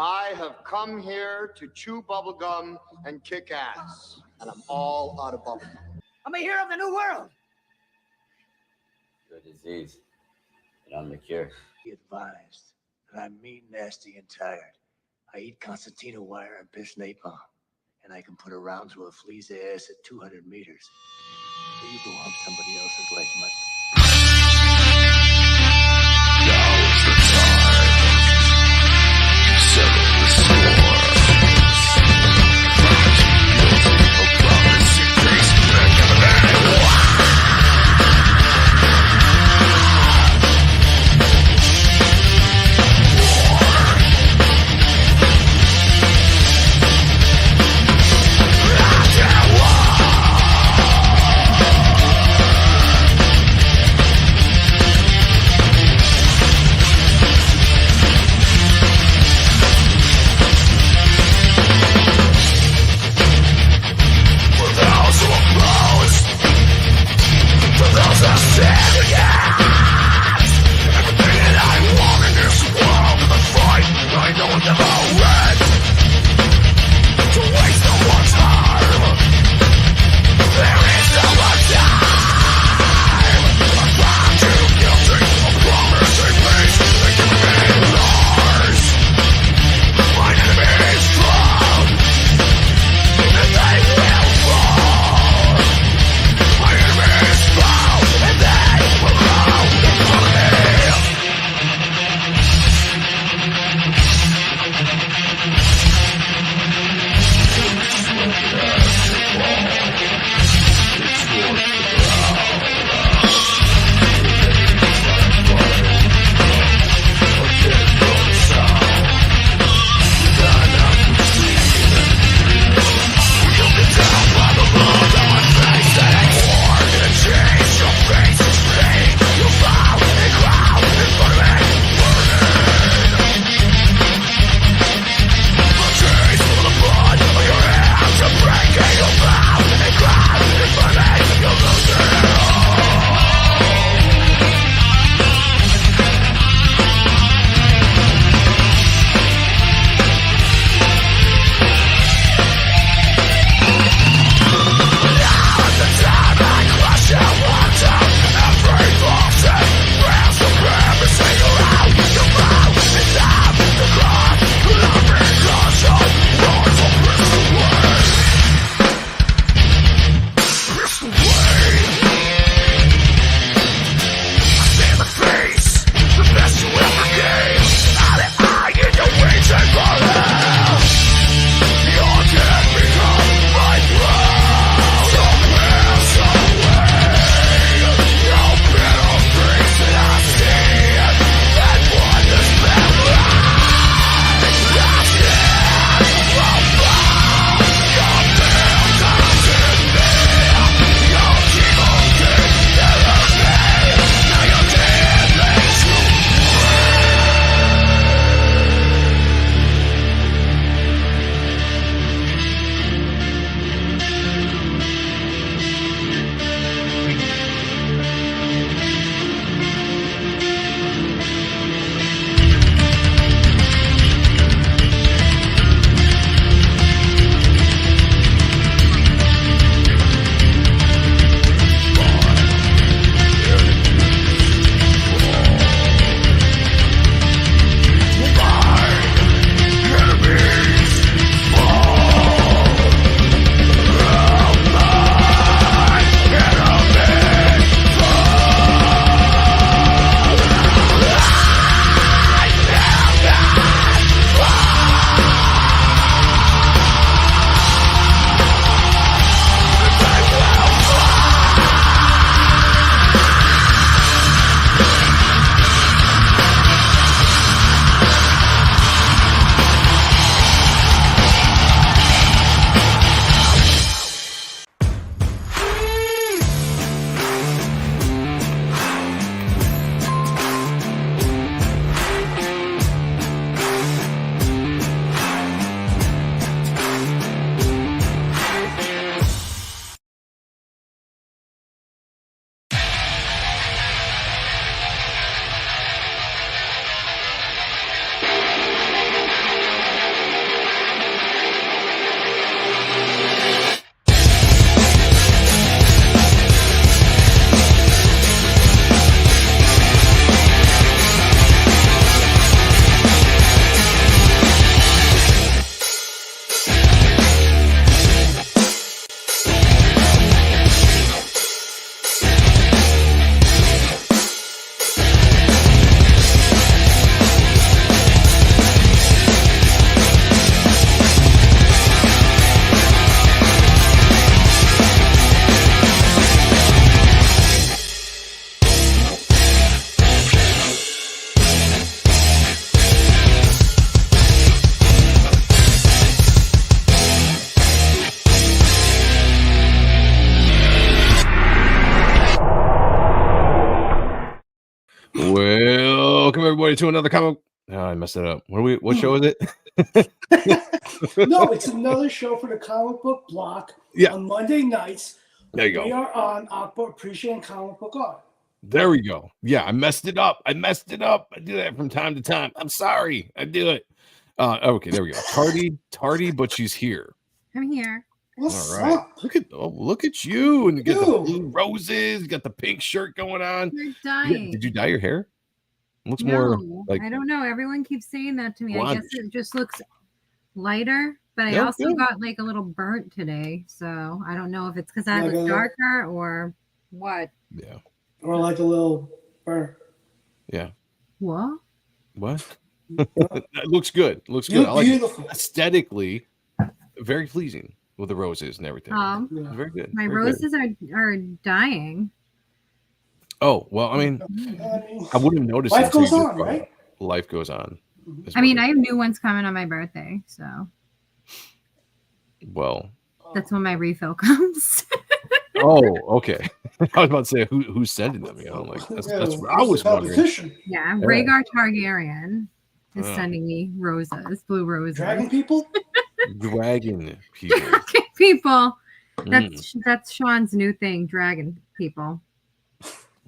I have come here to chew bubblegum and kick ass, and I'm all out of bubblegum. I'm a hero of the new world. You're a disease, and I'm the cure. Be advised that I'm mean, nasty, and tired. I eat concertina wire and piss napalm, and I can put a round through a flea's ass at 200 meters. So you go hump somebody else's leg, mud. Now's the time. Settle the score. A promising face back in the bag. everybody, to another comic. Oh, I messed it up. What show is it? No, it's another show for the comic book block on Monday nights. There you go. We are on Aqua Appreciating Comic Book Art. There we go. Yeah, I messed it up. I do that from time to time. I'm sorry. I do it. Okay, there we go. Tardy, but she's here. I'm here. What's All right. up? Look at you. And you get the blue roses, you got the pink shirt going on. You're dying. Did you dye your hair? It looks No, more like I don't know. Everyone keeps saying that to me. blonde. I guess it just looks lighter, but I Yeah, also good. got like a little burnt today. So I don't know if it's because I Like was a- darker or what. Yeah. Or like a little burn. Yeah. What? What? It looks good. Looks good. You're I like it. beautiful. Aesthetically, very pleasing with the roses and everything. Very good. My very good. roses are dying. Oh, well, I mean, I wouldn't notice. Life until you goes get on, brought right? up. Life goes on. is I what mean, it I have new ones coming on my birthday, so is. Well, that's when my refill comes. oh, okay. I was about to say who's sending them. You know, like that's what I was wondering. Yeah, Yeah. Rhaegar Targaryen is Oh. sending me roses, blue roses. Dragon people? Dragon people. Dragon people. That's Sean's new thing, dragon people.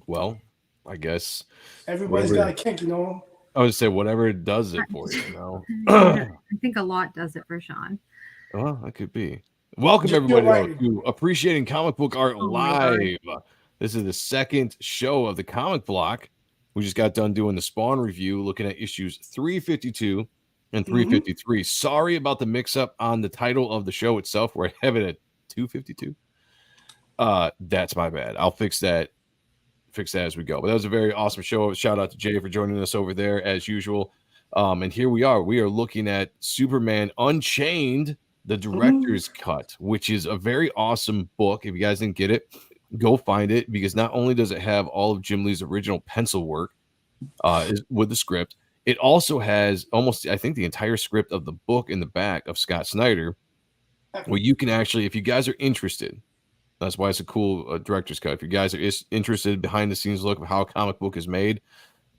Well, I guess Everybody's whatever- got a kink, you know? I would say whatever it does it for you. You know. I think a lot does it for Sean. Well, that could be. Welcome Just everybody feel right. to Appreciating Comic Book Art Oh my Live. This is the second show of the comic block. We just got done doing the Spawn review, looking at issues 352 and 353. Sorry about the mix-up on the title of the show itself. We're having at 252. That's my bad. I'll fix that as we go. But that was a very awesome show. Shout out to Jay for joining us over there as usual. And here we are. We are looking at Superman Unchained, the director's cut, which is a very awesome book. If you guys didn't get it, go find it, because not only does it have all of Jim Lee's original pencil work with the script, it also has almost, I think, the entire script of the book in the back of Scott Snyder, where you can actually, if you guys are interested, that's why it's a cool director's cut. If you guys are interested, behind the scenes look of how a comic book is made,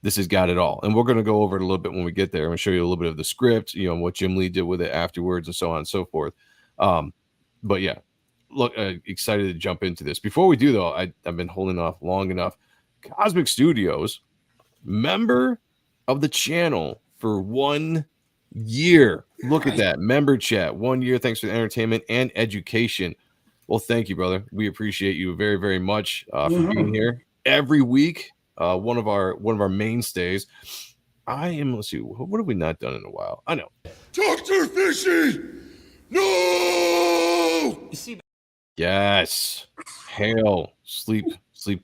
this has got it all. And we're going to go over it a little bit when we get there. I'm going to show you a little bit of the script, you know, what Jim Lee did with it afterwards and so on and so forth. But yeah, look, excited to jump into this. Before we do, though, I've been holding off long enough. Cosmic Studios, member of the channel for 1 year. Look at that. Member chat, 1 year. Thanks for the entertainment and education. Well, thank you, brother. We appreciate you very, very much for being here every week. One of our mainstays. Let's see, what have we not done in a while? I know. Dr. Fishy! No! Yes. Hail. Sleep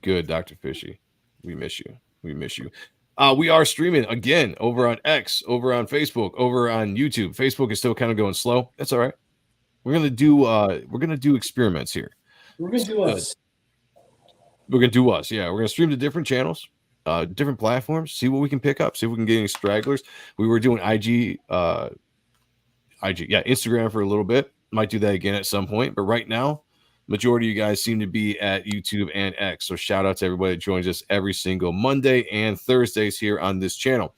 good, Dr. Fishy. We miss you. We are streaming again over on X, over on Facebook, over on YouTube. Facebook is still kind of going slow. That's all right. We're gonna do experiments here. We're going to do us. We're gonna do us. Yeah, we're gonna stream to different channels, different platforms. See what we can pick up. See if we can get any stragglers. We were doing IG, Instagram for a little bit. Might do that again at some point. But right now, majority of you guys seem to be at YouTube and X. So shout out to everybody that joins us every single Monday and Thursdays here on this channel.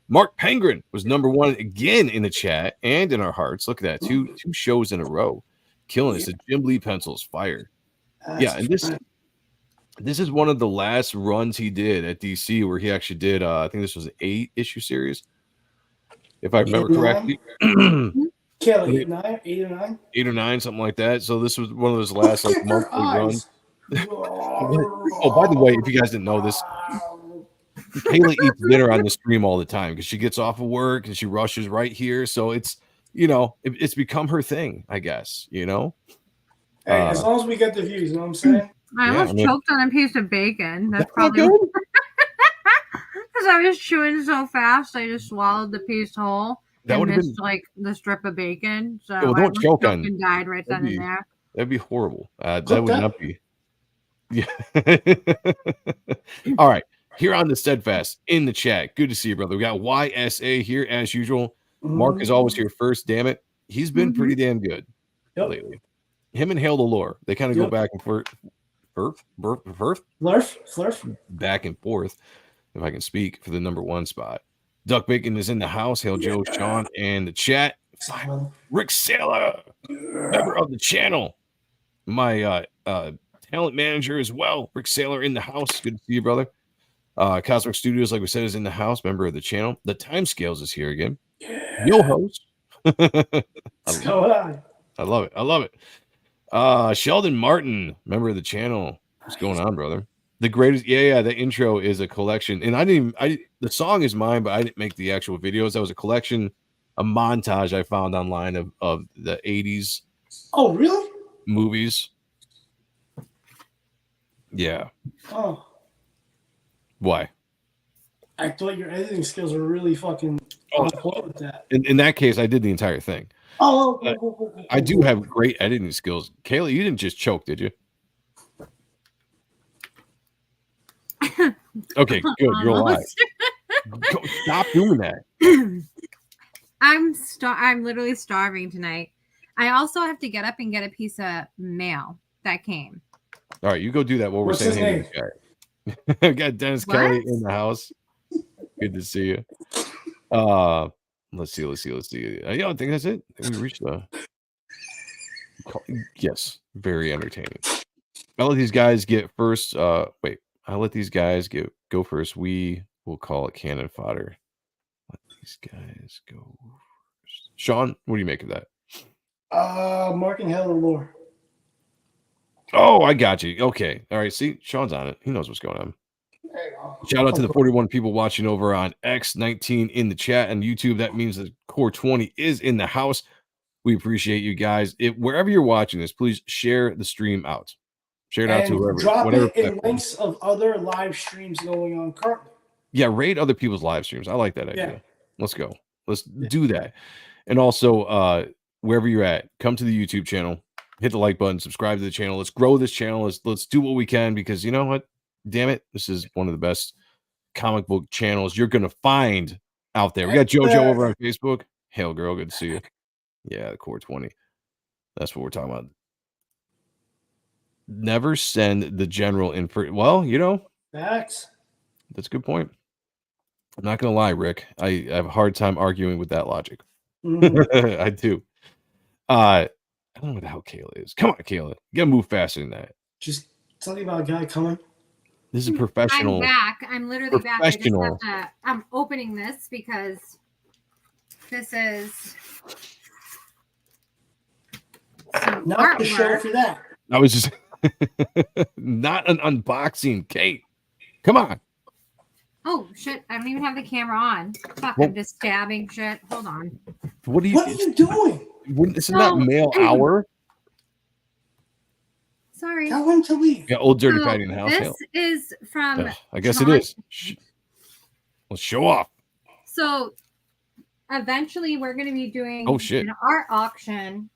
Mark Penguin was #1 again in the chat and in our hearts. Look at that. Two shows in a row. Killing us. The Jim Lee pencils fire. Yeah, and this is one of the last runs he did at DC, where he actually did I think this was an 8-issue series, if I remember correctly. Kelly, 8 or 9? 8 or 9, something like that. So this was one of those last like monthly runs. Oh, by the way, if you guys didn't know this, Kayla eats dinner on the stream all the time because she gets off of work and she rushes right here. So it's, you know, it's become her thing, I guess, you know. Hey, as long as we get the views, you know what I'm saying? I almost choked on a piece of bacon. That's probably because I was chewing so fast. I just swallowed the piece whole. That would have been like the strip of bacon. So well, don't choke on. And died right then and there. That'd be horrible. That would not be. Yeah. All right. Here on the Steadfast in the chat. Good to see you, brother. We got YSA here as usual. Mark is always here first. Damn it. He's been pretty damn good lately. Him and Hail the Lore. They kind of go back and forth. Flurf. Back and forth, if I can speak, for the #1 spot. Duck Bacon is in the house. Hail Joe, Sean, and the chat. Rick Saylor, member of the channel. My talent manager as well. Rick Saylor in the house. Good to see you, brother. Cosmic Studios, like we said, is in the house. Member of the channel. The Time Scales is here again. Yo, host. I love it. I love it. Sheldon Martin, member of the channel. What's going on, brother? The greatest. Yeah. The intro is a collection, and the song is mine, but I didn't make the actual videos. That was a collection, a montage I found online of the 80s. Oh, really? Movies. Yeah. Oh. Why? I thought your editing skills were really fucking on point with that. In that case, I did the entire thing. Oh, I do have great editing skills. Kayla, you didn't just choke, did you? Okay, good. You're alive. Stop doing that. I'm literally starving tonight. I also have to get up and get a piece of mail that came. All right, you go do that while we're What's saying his hey name? to this guy. I've got Dennis Kelly in the house. Good to see you. Let's see. I don't think that's it. I think we reached the. Yes, very entertaining. I'll let these guys get first. Wait, I'll let these guys go first. We will call it cannon fodder. Let these guys go first. Sean, what do you make of that? Mark and Heather Lore. Oh, I got you. Okay. All right. See, Sean's on it. He knows what's going on. Shout out to the 41 people watching over on X19 in the chat and YouTube. That means the Core 20 is in the house. We appreciate you guys. Wherever you're watching this, please share the stream out. Share it out to whoever. Drop it in links of other live streams going on currently. Yeah, rate other people's live streams. I like that idea. Yeah. Let's go. Let's do that. And also, wherever you're at, come to the YouTube channel, hit the like button, subscribe to the channel. Let's grow this channel. Let's do what we can, because you know what? Damn it, this is one of the best comic book channels you're gonna find out there. We got JoJo over on Facebook. Hail girl, good to see you. Yeah, the Core 20. That's what we're talking about. Never send the general in for. Well, you know, facts. That's a good point. I'm not gonna lie, Rick. I have a hard time arguing with that logic. Mm-hmm. I do. I don't know what the hell Kayla is. Come on, Kayla. You gotta move faster than that. Just tell me about a guy coming. This is professional. I'm back. I'm literally back. I just have to, I'm opening this because this is not the show for that. I was just not an unboxing, Kate. Come on. Oh shit! I don't even have the camera on. Fuck! I'm just stabbing shit. Hold on. What are you doing? This is not mail hour. Sorry. Tell him to leave. Yeah, old dirty Patty in the house. This is from. I guess it is. Let's show off. So, eventually, we're going to be doing an art auction.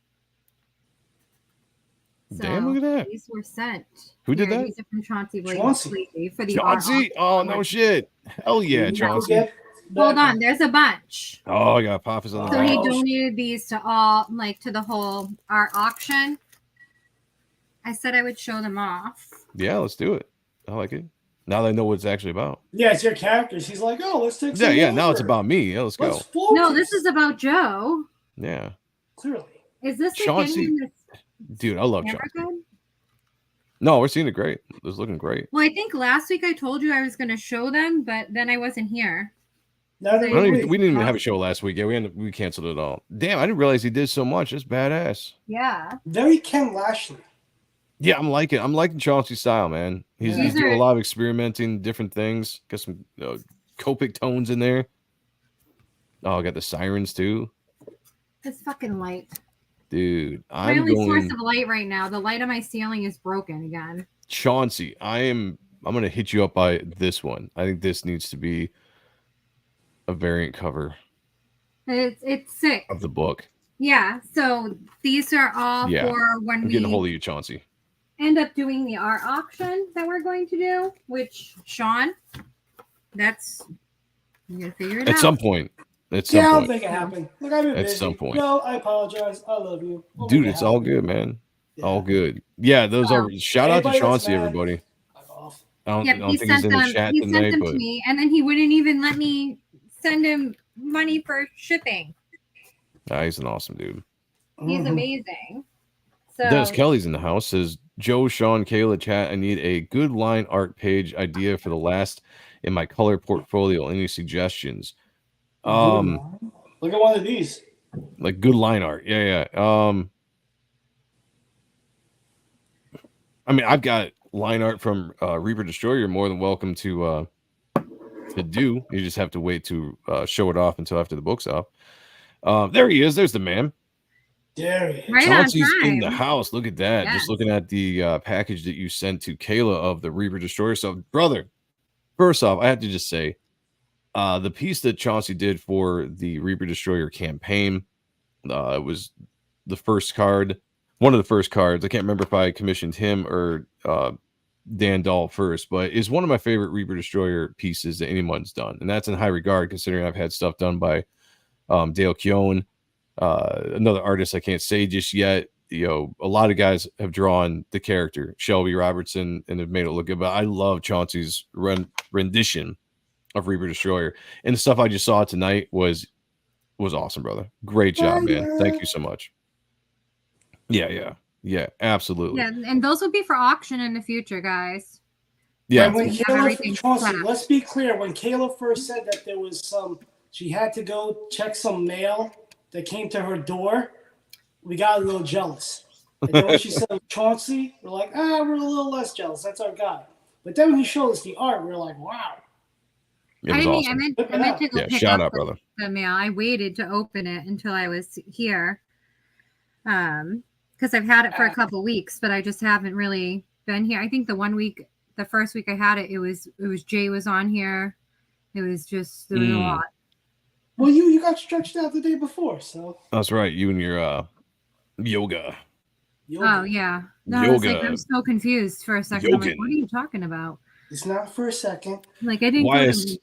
So damn! Look at that. These were sent. Who did that? These are from Chauncey for the Chauncey. Oh no shit! Hell yeah, Chauncey. Hold on, there's a bunch. Oh, I got Papa's on the So he donated these to all, like to the whole art auction. I said I would show them off. Yeah, let's do it. I like it. Now that I know what it's actually about. Yeah, it's your characters. He's like, oh, let's take some Yeah, now it's about me. Yeah, let's go. No, this is about Joe. Yeah. Clearly. Is this Chauncey? Dude, I love Chauncey. No, we're seeing it great. It's looking great. Well, I think last week I told you I was going to show them, but then I wasn't here. No, we didn't even have a show last week. Yeah, we canceled it all. Damn, I didn't realize he did so much. That's badass. Yeah. Very Ken Lashley. Yeah, I'm liking Chauncey's style, man. He's doing a lot of experimenting, different things. Got some Copic tones in there. Oh, I got the sirens too. It's fucking light. Dude, my only source of light right now. The light on my ceiling is broken again. Chauncey, I'm gonna hit you up by this one. I think this needs to be a variant cover. It's sick of the book. Yeah, so these are all for when I'm getting a hold of you, Chauncey. End up doing the art auction that we're going to do, which Sean, that's you gotta figure it out at some point. I'll make it happen. Look, I've been busy. At some point. No, I apologize. I love you. Dude, it's all good, man. Yeah. All good. Yeah, those are shout out to Chauncey, I don't think he's in the chat he tonight, sent them to me, and then he wouldn't even let me send him money for shipping. He's an awesome dude. He's amazing. So Dennis Kelly's in the house. Says Joe, Sean, Kayla, chat. I need a good line art page idea for the last in my color portfolio. Any suggestions? Look at one of these. Like good line art. Yeah. I mean, I've got line art from Reaper Destroyer. You're more than welcome to do. You just have to wait to show it off until after the book's up. There he is. There's the man. There he is. right Chauncey's on time. in the house. Look at that. Yes. Just looking at the package that you sent to Kayla of the Reaper Destroyer. So, brother, first off, I have to just say, the piece that Chauncey did for the Reaper Destroyer campaign, it was the first card, one of the first cards. I can't remember if I commissioned him or Dan Dahl first, but is one of my favorite Reaper Destroyer pieces that anyone's done. And that's in high regard, considering I've had stuff done by Dale Keown, another artist I can't say just yet. You know, a lot of guys have drawn the character, Shelby Robertson, and have made it look good. But I love Chauncey's rendition of Reaper Destroyer. And the stuff I just saw tonight was awesome, brother. Great job, man. Thank you so much. Yeah, absolutely. Yeah, and those will be for auction in the future, guys. Yeah. And when We have Kayla, everything Chauncey, set up. let's be clear. When Kayla first said that there was she had to go check some mail that came to her door, we got a little jealous. And then when she said Chauncey, we're like, we're a little less jealous. That's our guy. But then when he showed us the art, we're like, wow. It was awesome. I meant to go pick shout up out, brother. the mail. I waited to open it until I was here. Because I've had it for a couple weeks, but I just haven't really been here. I think the first week I had it, it was Jay was on here. It was just a lot. Well, you got stretched out the day before, so. That's right. You and your yoga. Oh yeah. No, I was like, Yoga. I'm so confused for a second. I'm like, what are you talking about? It's not for a second. Like I didn't.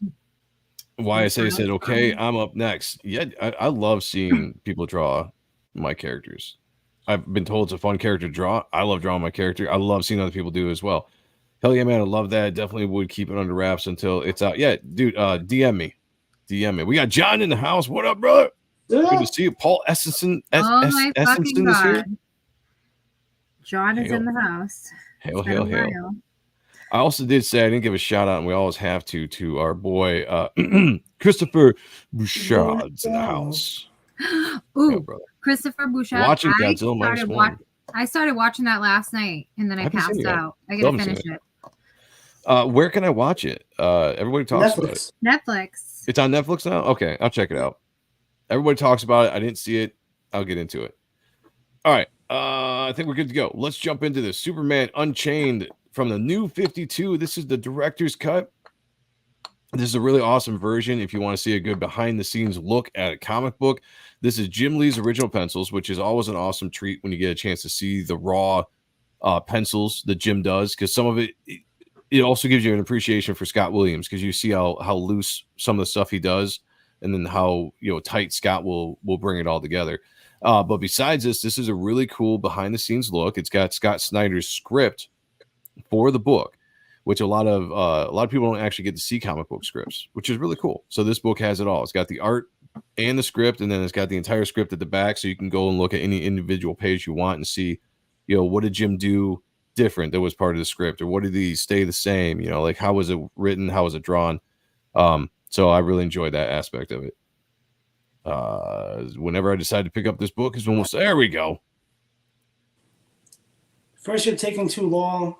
YSA said, okay, I'm up next. Yeah, I love seeing people draw my characters. I've been told it's a fun character to draw. I love drawing my character. I love seeing other people do it as well. Hell yeah, man. I love that. Definitely would keep it under wraps until it's out. Yeah, dude, DM me. We got John in the house. What up, brother? Good to see you. Paul Essenson. Oh my fucking is here. God. John is in the house. Hail. I also did say I didn't give a shout out, and we always have to our boy Christopher Bouchard's in the house. Ooh, Christopher Bouchard. Watching Godzilla minus one. I started watching that last night, and then I passed out. I gotta finish it. Where can I watch it? Everybody talks about it. Netflix. It's on Netflix now? Okay, I'll check it out. Everybody talks about it. I didn't see it. I'll get into it. All right. I think we're good to go. Let's jump into this. Superman Unchained from the New 52. This is the director's cut. This is a really awesome version. If you want to see a good behind-the-scenes look at a comic book, this is Jim Lee's original pencils, which is always an awesome treat when you get a chance to see the raw pencils that Jim does, because some of it also gives you an appreciation for Scott Williams, because you see how loose some of the stuff he does, and then how tight Scott will bring it all together. But besides this is a really cool behind-the-scenes look. It's got Scott Snyder's script for the book, which a lot of people don't actually get to see comic book scripts, which is really cool. So this book has it all. It's got the art and the script, and then it's got the entire script at the back, so you can go and look at any individual page you want and see, what did Jim do different that was part of the script, or what did he stay the same? Like how was it written, how was it drawn? So I really enjoyed that aspect of it. Whenever I decide to pick up this book is almost there. We go. First, you're taking too long.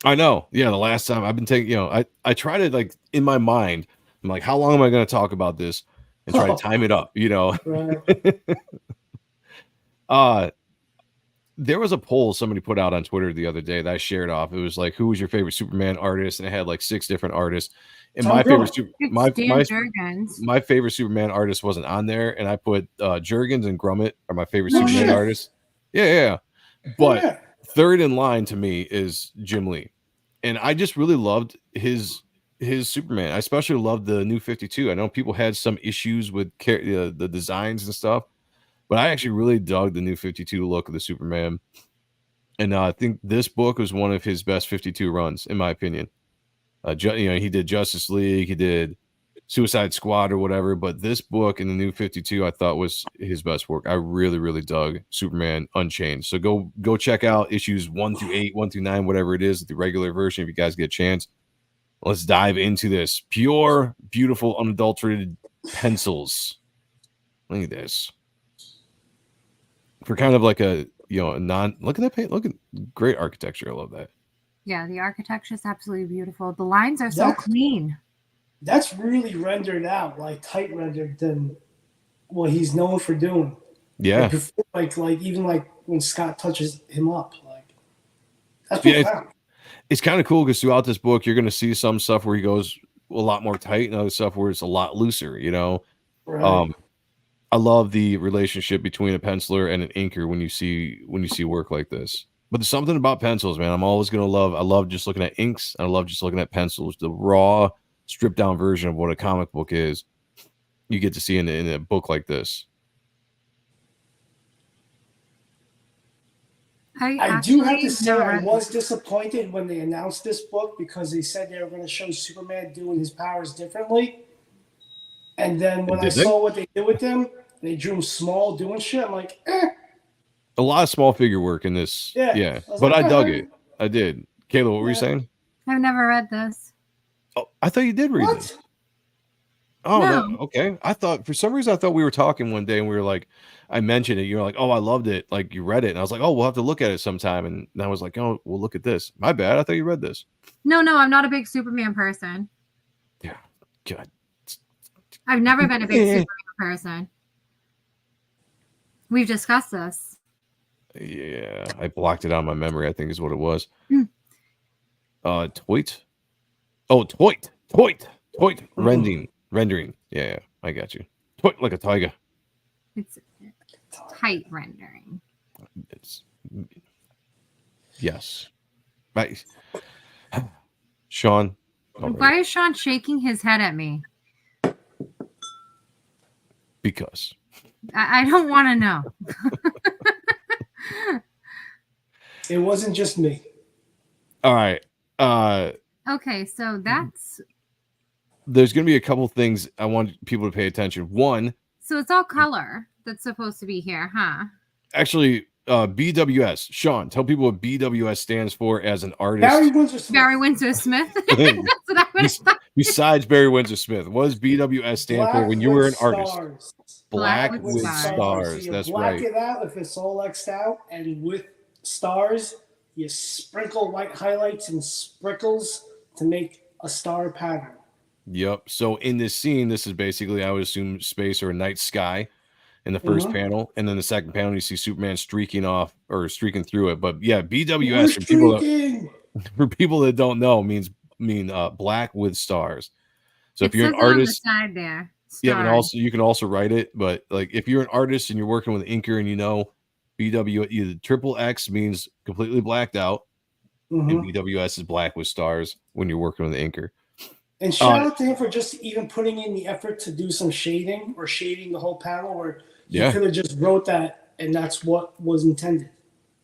I know. Yeah, the last time I've been taking, I try to, like, in my mind, I'm like, how long am I going to talk about this, and try to time it up, Right. There was a poll somebody put out on Twitter the other day that I shared off. It was like, who was your favorite Superman artist? And it had like 6 different artists. And my favorite Superman artist wasn't on there. And I put Jurgens and Grummett are my favorite Superman artists. Yeah. But third in line to me is Jim Lee. And I just really loved his Superman. I especially loved the New 52. I know people had some issues with the designs and stuff, but I actually really dug the New 52 look of the Superman. And I think this book was one of his best 52 runs, in my opinion. He did Justice League. He did Suicide Squad or whatever, but this book in the New 52 I thought was his best work. I really, really dug Superman Unchained. So go check out issues 1 through 8, 1 through 9, whatever it is, the regular version if you guys get a chance. Let's dive into this. Pure, beautiful, unadulterated pencils. Look at this. For kind of like a, a look at that paint. Look at great architecture. I love that. Yeah, the architecture is absolutely beautiful. The lines are so clean. That's really rendered out, like tight rendered than what he's known for doing. Yeah. Like even like when Scott touches him up, like that's profound. It's kind of cool because throughout this book, you're going to see some stuff where he goes a lot more tight and other stuff where it's a lot looser, Right. I love the relationship between a penciler and an inker when you see work like this. But there's something about pencils, man. I'm always going to love. I love just looking at inks. And I love just looking at pencils. The raw, stripped down version of what a comic book is, you get to see in a book like this. I do have to say I was disappointed when they announced this book because they said they were going to show Superman doing his powers differently. And then when I saw what they did with him, they drew him small doing shit. I'm like, A lot of small figure work in this. Yeah. But I dug it. I did. Kayla, what were you saying? I've never read this. Oh, I thought you did read this. Oh, no. Okay. I thought for some reason I thought we were talking one day and we were like, I mentioned it. You were like, oh, I loved it. Like you read it. And I was like, oh, we'll have to look at it sometime. And I was like, oh, we'll look at this. My bad. I thought you read this. No, I'm not a big Superman person. Yeah. God. I've never been a big Superman person. We've discussed this. Yeah. I blocked it out of my memory, I think is what it was. Toit. Oh, Toit. Rendering. Yeah, I got you. Toit like a tiger. It's tight rendering. Yes. Right. Sean. Why is Sean shaking his head at me? Because. I don't want to know. It wasn't just me. All right. Okay, so that's... There's going to be a couple things I want people to pay attention. One. So it's all color that's supposed to be here, huh? Actually, BWS. Sean, tell people what BWS stands for as an artist. Barry Windsor Smith. That's what I was Besides Barry Windsor Smith, what does BWS stand for when you were an artist? Black with stars. So that's black right. it out if it's all X'd out, and with stars, you sprinkle white highlights and sprinkles to make a star pattern. Yep. So in this scene, this is basically, I would assume, space or a night sky in the first panel, and then the second panel, you see Superman streaking through it. But yeah, BWS for people that don't know mean black with stars. So if you're an artist, on the side there. Yeah, and also you can also write it, but like if you're an artist and you're working with an inker and BW, triple X means completely blacked out, and BWS is black with stars when you're working with an inker. And shout out to him for just even putting in the effort to do some shading or shading the whole panel, where you could have just wrote that and that's what was intended.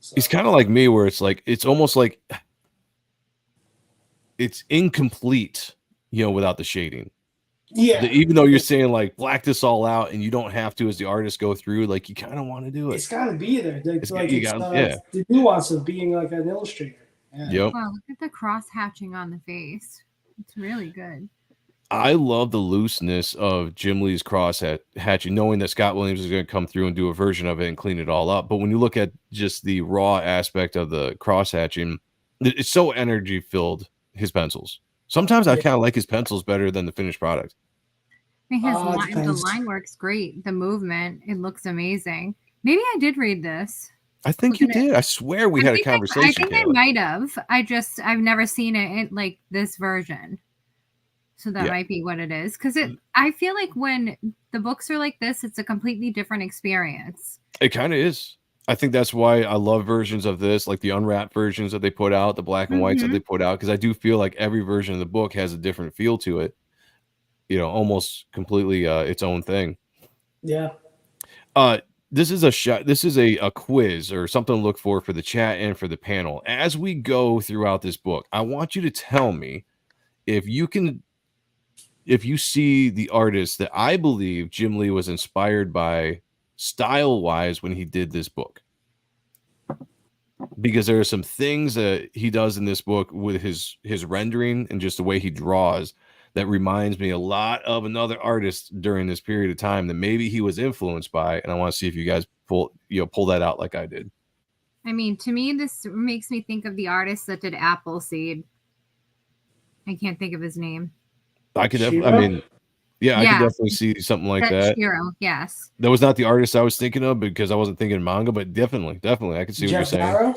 So. He's kind of like me, where it's almost like it's incomplete, without the shading. Yeah. Even though you're saying like black this all out and you don't have to as the artist go through, like you kind of want to do it. It's got to be there. It's the nuance of being like an illustrator. Yeah. Yep. Wow, look at the cross hatching on the face. It's really good. I love the looseness of Jim Lee's cross hatching, knowing that Scott Williams is going to come through and do a version of it and clean it all up. But when you look at just the raw aspect of the cross hatching, it's so energy filled, his pencils. Sometimes I kind of like his pencils better than the finished product. The line works great. The movement, it looks amazing. Maybe I did read this. I think you did. I swear we had a conversation. I think I might have. I've never seen it in like this version. So that might be what it is. Because I feel like when the books are like this, it's a completely different experience. It kind of is. I think that's why I love versions of this, like the unwrapped versions that they put out, the black and whites that they put out, because I do feel like every version of the book has a different feel to it. Almost completely its own thing. Yeah. This is a quiz or something to look for the chat and for the panel. As we go throughout this book, I want you to tell me if you can if you see the artist that I believe Jim Lee was inspired by style-wise when he did this book. Because there are some things that he does in this book with his rendering and just the way he draws that reminds me a lot of another artist during this period of time that maybe he was influenced by, and I want to see if you guys pull that out like I did. I mean, to me, this makes me think of the artist that did Appleseed. I can't think of his name. I could definitely, I mean, yeah, I could definitely see something like that. Shiro, yes. That was not the artist I was thinking of because I wasn't thinking manga, but definitely, I could see what you're saying.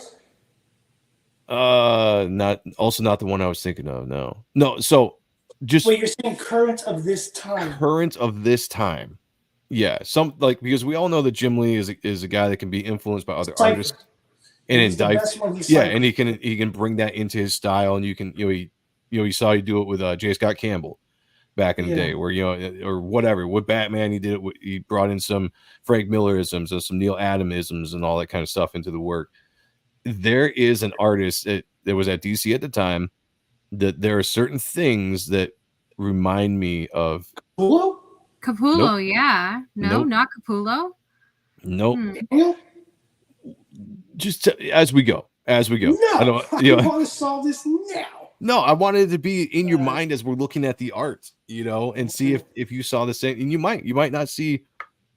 Not the one I was thinking of. No. So just wait, you're saying current of this time? Current of this time, yeah. Some like because we all know that Jim Lee is a guy that can be influenced by other artists and indict. Yeah, and he can bring that into his style, and you can you saw you do it with J. Scott Campbell back in the day, where or whatever with Batman he did it. He brought in some Frank Millerisms and some Neil Adamisms and all that kind of stuff into the work. There is an artist that was at DC at the time that there are certain things that remind me of Capullo. Capullo, yeah. No, not Capullo. Nope. Just as we go. No, I don't want to solve this now. No, I wanted it to be in your mind as we're looking at the art, and see if you saw the same. And you might not see.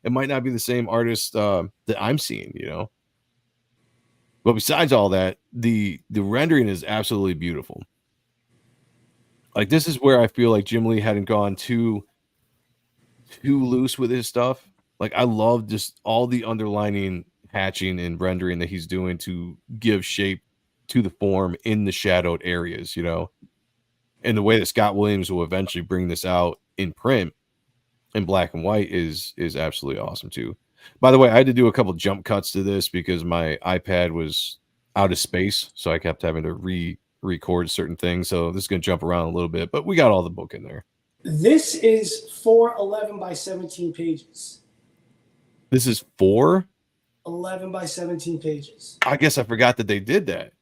It might not be the same artist that I'm seeing, But besides all that, the rendering is absolutely beautiful. Like this is where I feel like Jim Lee hadn't gone too loose with his stuff. Like I love just all the underlining hatching and rendering that he's doing to give shape to the form in the shadowed areas, and the way that Scott Williams will eventually bring this out in print in black and white is absolutely awesome too. By the way, I had to do a couple jump cuts to this because my iPad was out of space, so I kept having to re-record certain things. So this is going to jump around a little bit, but we got all the book in there. This is 411 by 17 pages. This is 411 by 17 pages. I guess I forgot that they did that.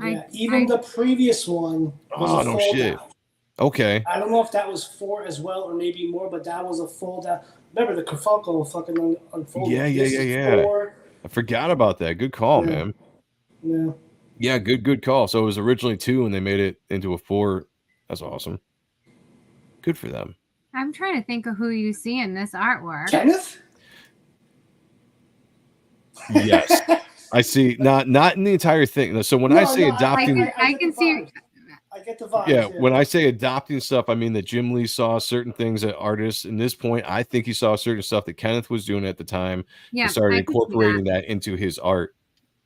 Yeah, even the previous one was a fold shit. Out. Okay. I don't know if that was 4 as well or maybe more, but that was a fold out. Remember the Carfunkel fucking unfolded. Yeah. 4. I forgot about that. Good call, man. Yeah. Yeah, good call. So it was originally 2 and they made it into a 4. That's awesome. Good for them. I'm trying to think of who you see in this artwork. Kenneth? Yes. I see. Not in the entire thing. So when I say adopting, I can see. I get the vibe. Yeah, when I say adopting stuff, I mean that Jim Lee saw certain things that artists. In this point, I think he saw certain stuff that Kenneth was doing at the time. Yeah, and started incorporating that into his art,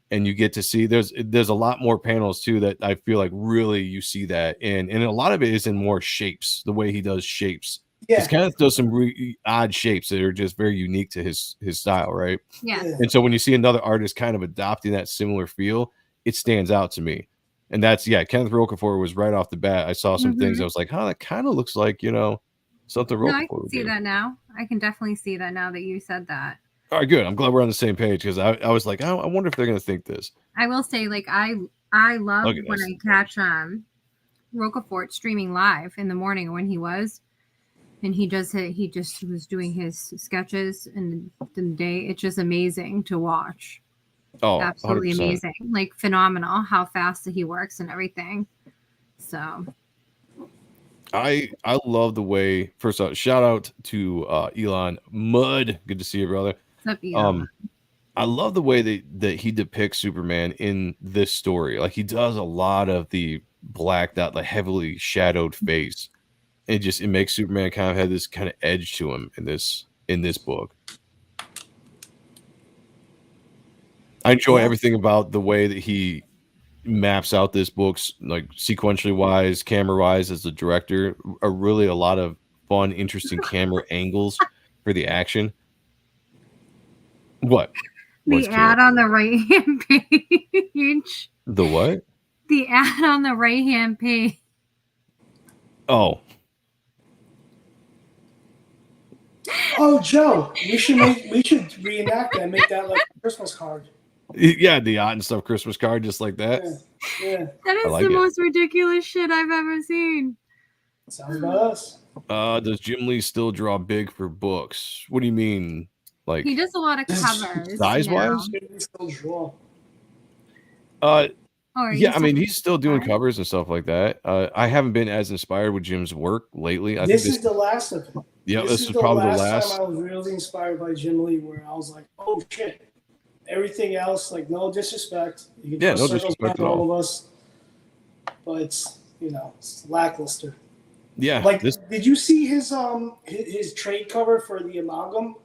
and you get to see there's a lot more panels too that I feel like really you see that in, and a lot of it is in more shapes. The way he does shapes. Because Kenneth does some really odd shapes that are just very unique to his style, right? Yeah. And so when you see another artist kind of adopting that similar feel, it stands out to me. And that's Kenneth Roquefort was right off the bat. I saw some things I was like, that kind of looks like, something Roquefort. I can see that now. I can definitely see that now that you said that. All right, good. I'm glad we're on the same page because I was like, I wonder if they're gonna think this. I will say, like, I love when I catch Roquefort streaming live in the morning when he was. And he just was doing his sketches in the day. It's just amazing to watch. Oh, absolutely 100%. Amazing. Like phenomenal how fast he works and everything. So I love the way, first off, shout out to Elon Mudd. Good to see you, brother. What's up, Elon? I love the way that he depicts Superman in this story. Like he does a lot of the blacked out, like heavily shadowed face. It makes Superman kind of have this kind of edge to him in this book. I enjoy everything about the way that he maps out this book's like sequentially wise, camera wise as the director are really a lot of fun, interesting camera angles for the action. What? The ad on the right hand page. The what? The ad on the right hand page. Oh. Oh, Joe, we should reenact that and make that like a Christmas card. Yeah, the Yacht and Stuff Christmas card, just like that. Yeah. That is the most ridiculous shit I've ever seen. Sounds about us. Does Jim Lee still draw big for books? What do you mean? Like He does a lot of covers size now. wise? Maybe still draw. Or Yeah, I he's mean still- he's still doing covers and stuff like that. I haven't been as inspired with Jim's work lately. I This think is the last of it. yeah, This this is is the probably the last last. time I was really inspired by Jim Lee, where I was like, oh shit. Everything else, like no disrespect. You can Yeah, draw no circles disrespect around at all. all of us. But it's it's lackluster. Yeah, Like, this did you see his trade cover for the amalgam?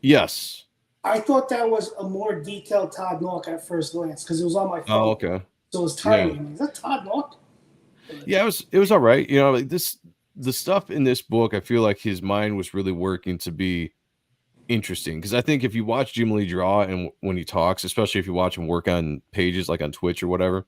yes. I thought that was a more detailed Todd Nook at first glance because it was on my phone. Oh, okay. So it was tiny. Yeah. I'm like, is that Todd Nook? Yeah, it was all right. You know, like the stuff in this book, I feel like his mind was really working to be interesting. Because I think if you watch Jim Lee draw and when he talks, especially if you watch him work on pages like on Twitch or whatever,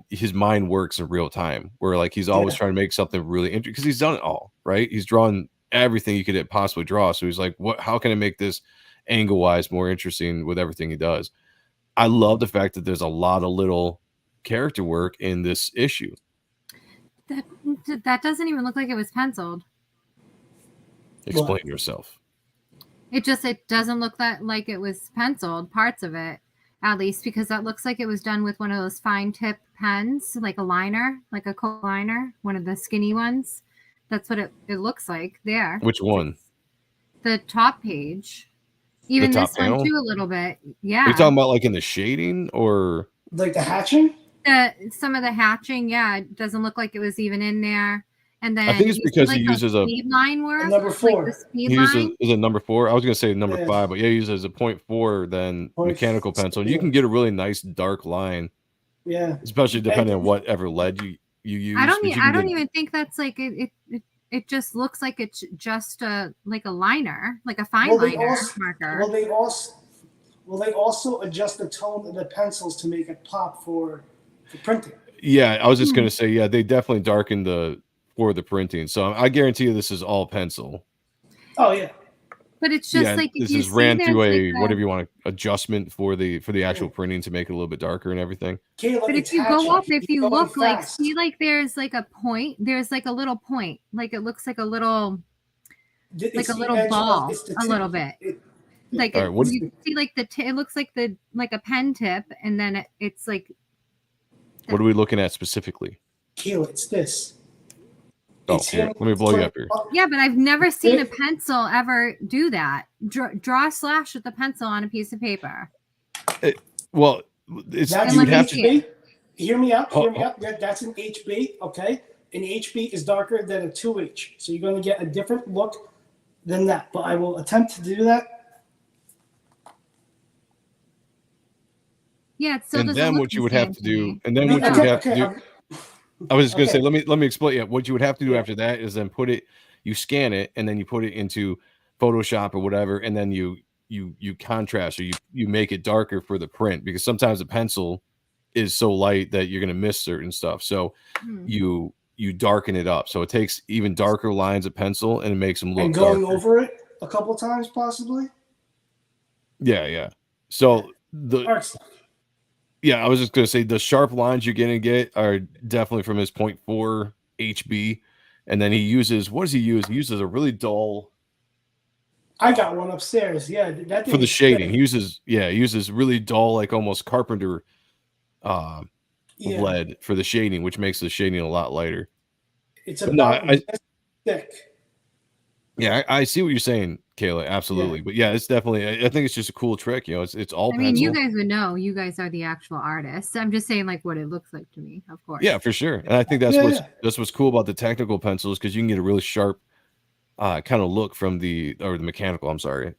his mind works in real time where like he's always trying to make something really interesting because he's done it all, right? He's drawn everything you could possibly draw. So he's like, how can I make this angle wise more interesting with everything he does? I love the fact that there's a lot of little character work in this issue. That doesn't even look like it was penciled. Explain yourself. It doesn't look like it was penciled, parts of it, at least, because that looks like it was done with one of those fine tip pens, like a liner, like a coat liner, one of the skinny ones. That's what it looks like there. Which one? The top page. Even top this one panel? too, a little bit. Yeah. Are you talking about like in the shading or like the hatching? Some of the hatching, yeah, it doesn't look like it was even in there. And then I think it's because he the uses a speed line work, number 4. Like the speed he line. uses is it number 4? I was gonna say number Yeah. 5, but yeah, he uses a 0.4 than Point mechanical pencil. And you yeah. can get a really nice dark line, Yeah. especially depending on whatever lead you use. I but you can don't get- even think that's like it just looks like it's just like a liner, like a fine liner marker. Will they also adjust the tone of the pencils to make it pop for printing? Yeah, I was just gonna say, yeah, they definitely darkened for the printing. So I guarantee you this is all pencil. Oh yeah. But it's just Yeah, like if this you is see ran through there's like whatever you want adjustment for the actual printing to make it a little bit darker and everything. Kayla, But if it's you go hatching. up, if you Keep going look, like fast. see, like there's like a point. There's like a little point, like it looks like a little, It's like a the little edge of- ball, it's the a tip. little bit. Like All right, what- you see, like it looks like like a pen tip, and then it's like What are we looking at specifically? Kayla, it's this. Oh, It's here, him let me blow you up putting- here. yeah. But I've never seen a pencil ever do that. Draw a slash with a pencil on a piece of paper. Well, it's That's you an would have to. HB. Hear me out. Hear me Oh, out. That's an HB. Okay, an HB is darker than a 2H, so you're going to get a different look than that. But I will attempt to do that. Yeah, it still And doesn't then look what the you would same have to to do, me. and then what you Okay, would have to okay, do. I was just gonna say, okay. let me explain. Yeah, what you would have to do Yeah. after that is then you scan it, and then you put it into Photoshop or whatever, and then you contrast or you make it darker for the print because sometimes the pencil is so light that you're gonna miss certain stuff. So Hmm. you darken it up, so it takes even darker lines of pencil and it makes them look And going darker. over it a couple times, possibly. Yeah. So Art stuff. yeah, I was just gonna say the sharp lines you're gonna get are definitely from his 0.4 HB, and then he uses what does he use? He uses a really dull I got one upstairs. Yeah, that for thing the is shading. thick. He uses really dull, like almost carpenter Yeah, lead for the shading, which makes the shading a lot lighter. it's But no, about this thick. Yeah, I see what you're saying, Kayla. Absolutely, but yeah, it's definitely. I think it's just a cool trick. You know, it's all. I mean, pencil. you guys would know. You guys are the actual artists. I'm just saying, like, what it looks like to me, of course. Yeah, for sure. And I think that's Yeah. that's what's cool about the technical pencils because you can get a really sharp kind of look from the mechanical. I'm sorry,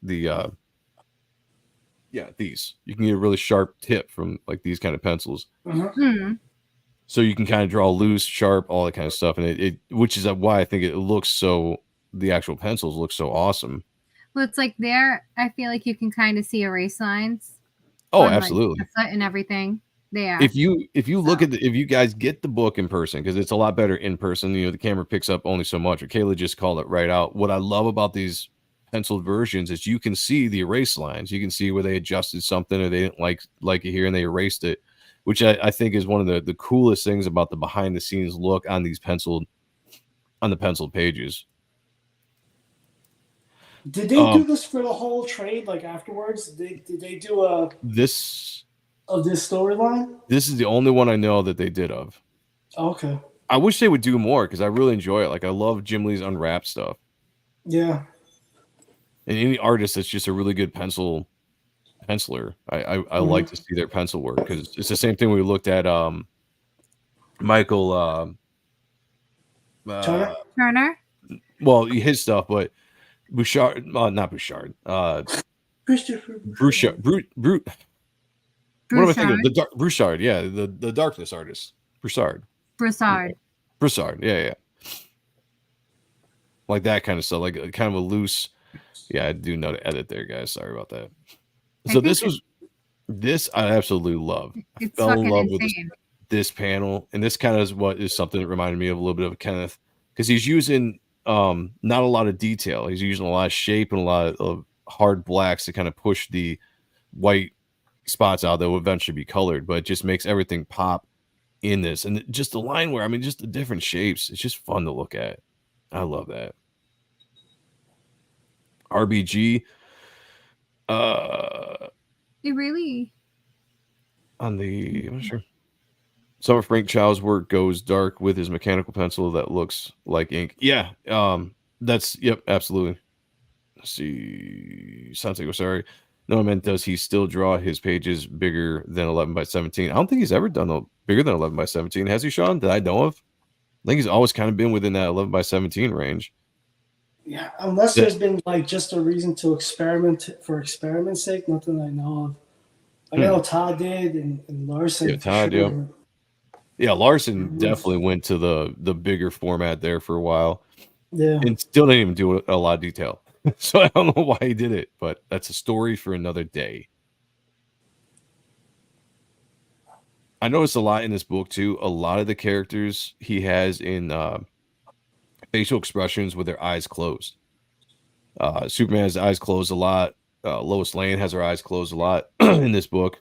these you can get a really sharp tip from like these kind of pencils. Hmm. So you can kind of draw loose, sharp, all that kind of stuff, and it which is why I think it looks so. The actual pencils look so awesome. Well, it's like there. I feel like you can kind of see erase lines. Oh, on, like, absolutely. the foot and everything there. If you look at if you guys get the book in person, because it's a lot better in person, you know, the camera picks up only so much. But Kayla just called it right out. What I love about these penciled versions is you can see the erase lines. You can see where they adjusted something or they didn't like it here and they erased it, which I think is one of the coolest things about the behind the scenes look on these penciled on the penciled pages. Did they do this for the whole trade? Like afterwards, did they do a this storyline? This is the only one I know that they did of. Okay. I wish they would do more because I really enjoy it. Like I love Jim Lee's unwrapped stuff. Yeah. And any artist that's just a really good penciler, I like to see their pencil work because it's the same thing we looked at. Michael Turner. Well, his stuff, but Bouchard, not Bouchard. Christopher Bouchard. What am I thinking? Broussard, yeah, the darkness artist. Broussard. Yeah. Like that kind of stuff, like kind of a loose. Yeah, I do know to edit there, guys. Sorry about that. So this I absolutely love. I fell in love with this panel, and this kind of is something that reminded me of a little bit of Kenneth because he's using not a lot of detail. He's using a lot of shape and a lot of hard blacks to kind of push the white spots out that will eventually be colored, but it just makes everything pop in this. And just the line where, I mean, just the different shapes. It's just fun to look at. I love that. RBG. It really. I'm not sure. Some of Frank Chow's work goes dark with his mechanical pencil that looks like ink. Yeah. Yep, absolutely. Let's see. Santiago, sorry. No, I meant, does he still draw his pages bigger than 11 by 17? I don't think he's ever done bigger than 11 by 17. Has he, Sean? That I know of? I think he's always kind of been within that 11 by 17 range. Yeah, unless there's been like just a reason to experiment for experiment's sake, nothing I know of. I know Todd did and Larson. Yeah, Todd, sure. Yeah, Larson definitely went to the bigger format there for a while. Yeah. And still didn't even do a lot of detail. So I don't know why he did it, but that's a story for another day. I noticed a lot in this book too. A lot of the characters he has in facial expressions with their eyes closed. Superman has eyes closed a lot. Lois Lane has her eyes closed a lot in this book.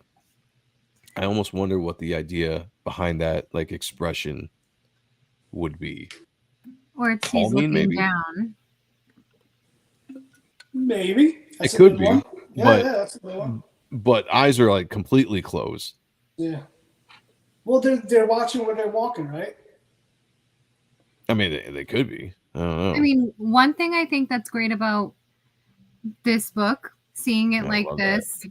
I almost wonder what the idea behind that like expression would be. Or it's he's looking down. Maybe. It could be. Yeah, that's a good one. But eyes are like completely closed. Yeah. Well, they're watching where they're walking, right? I mean, they could be. I don't know. I mean, one thing I think that's great about this book, seeing it like this,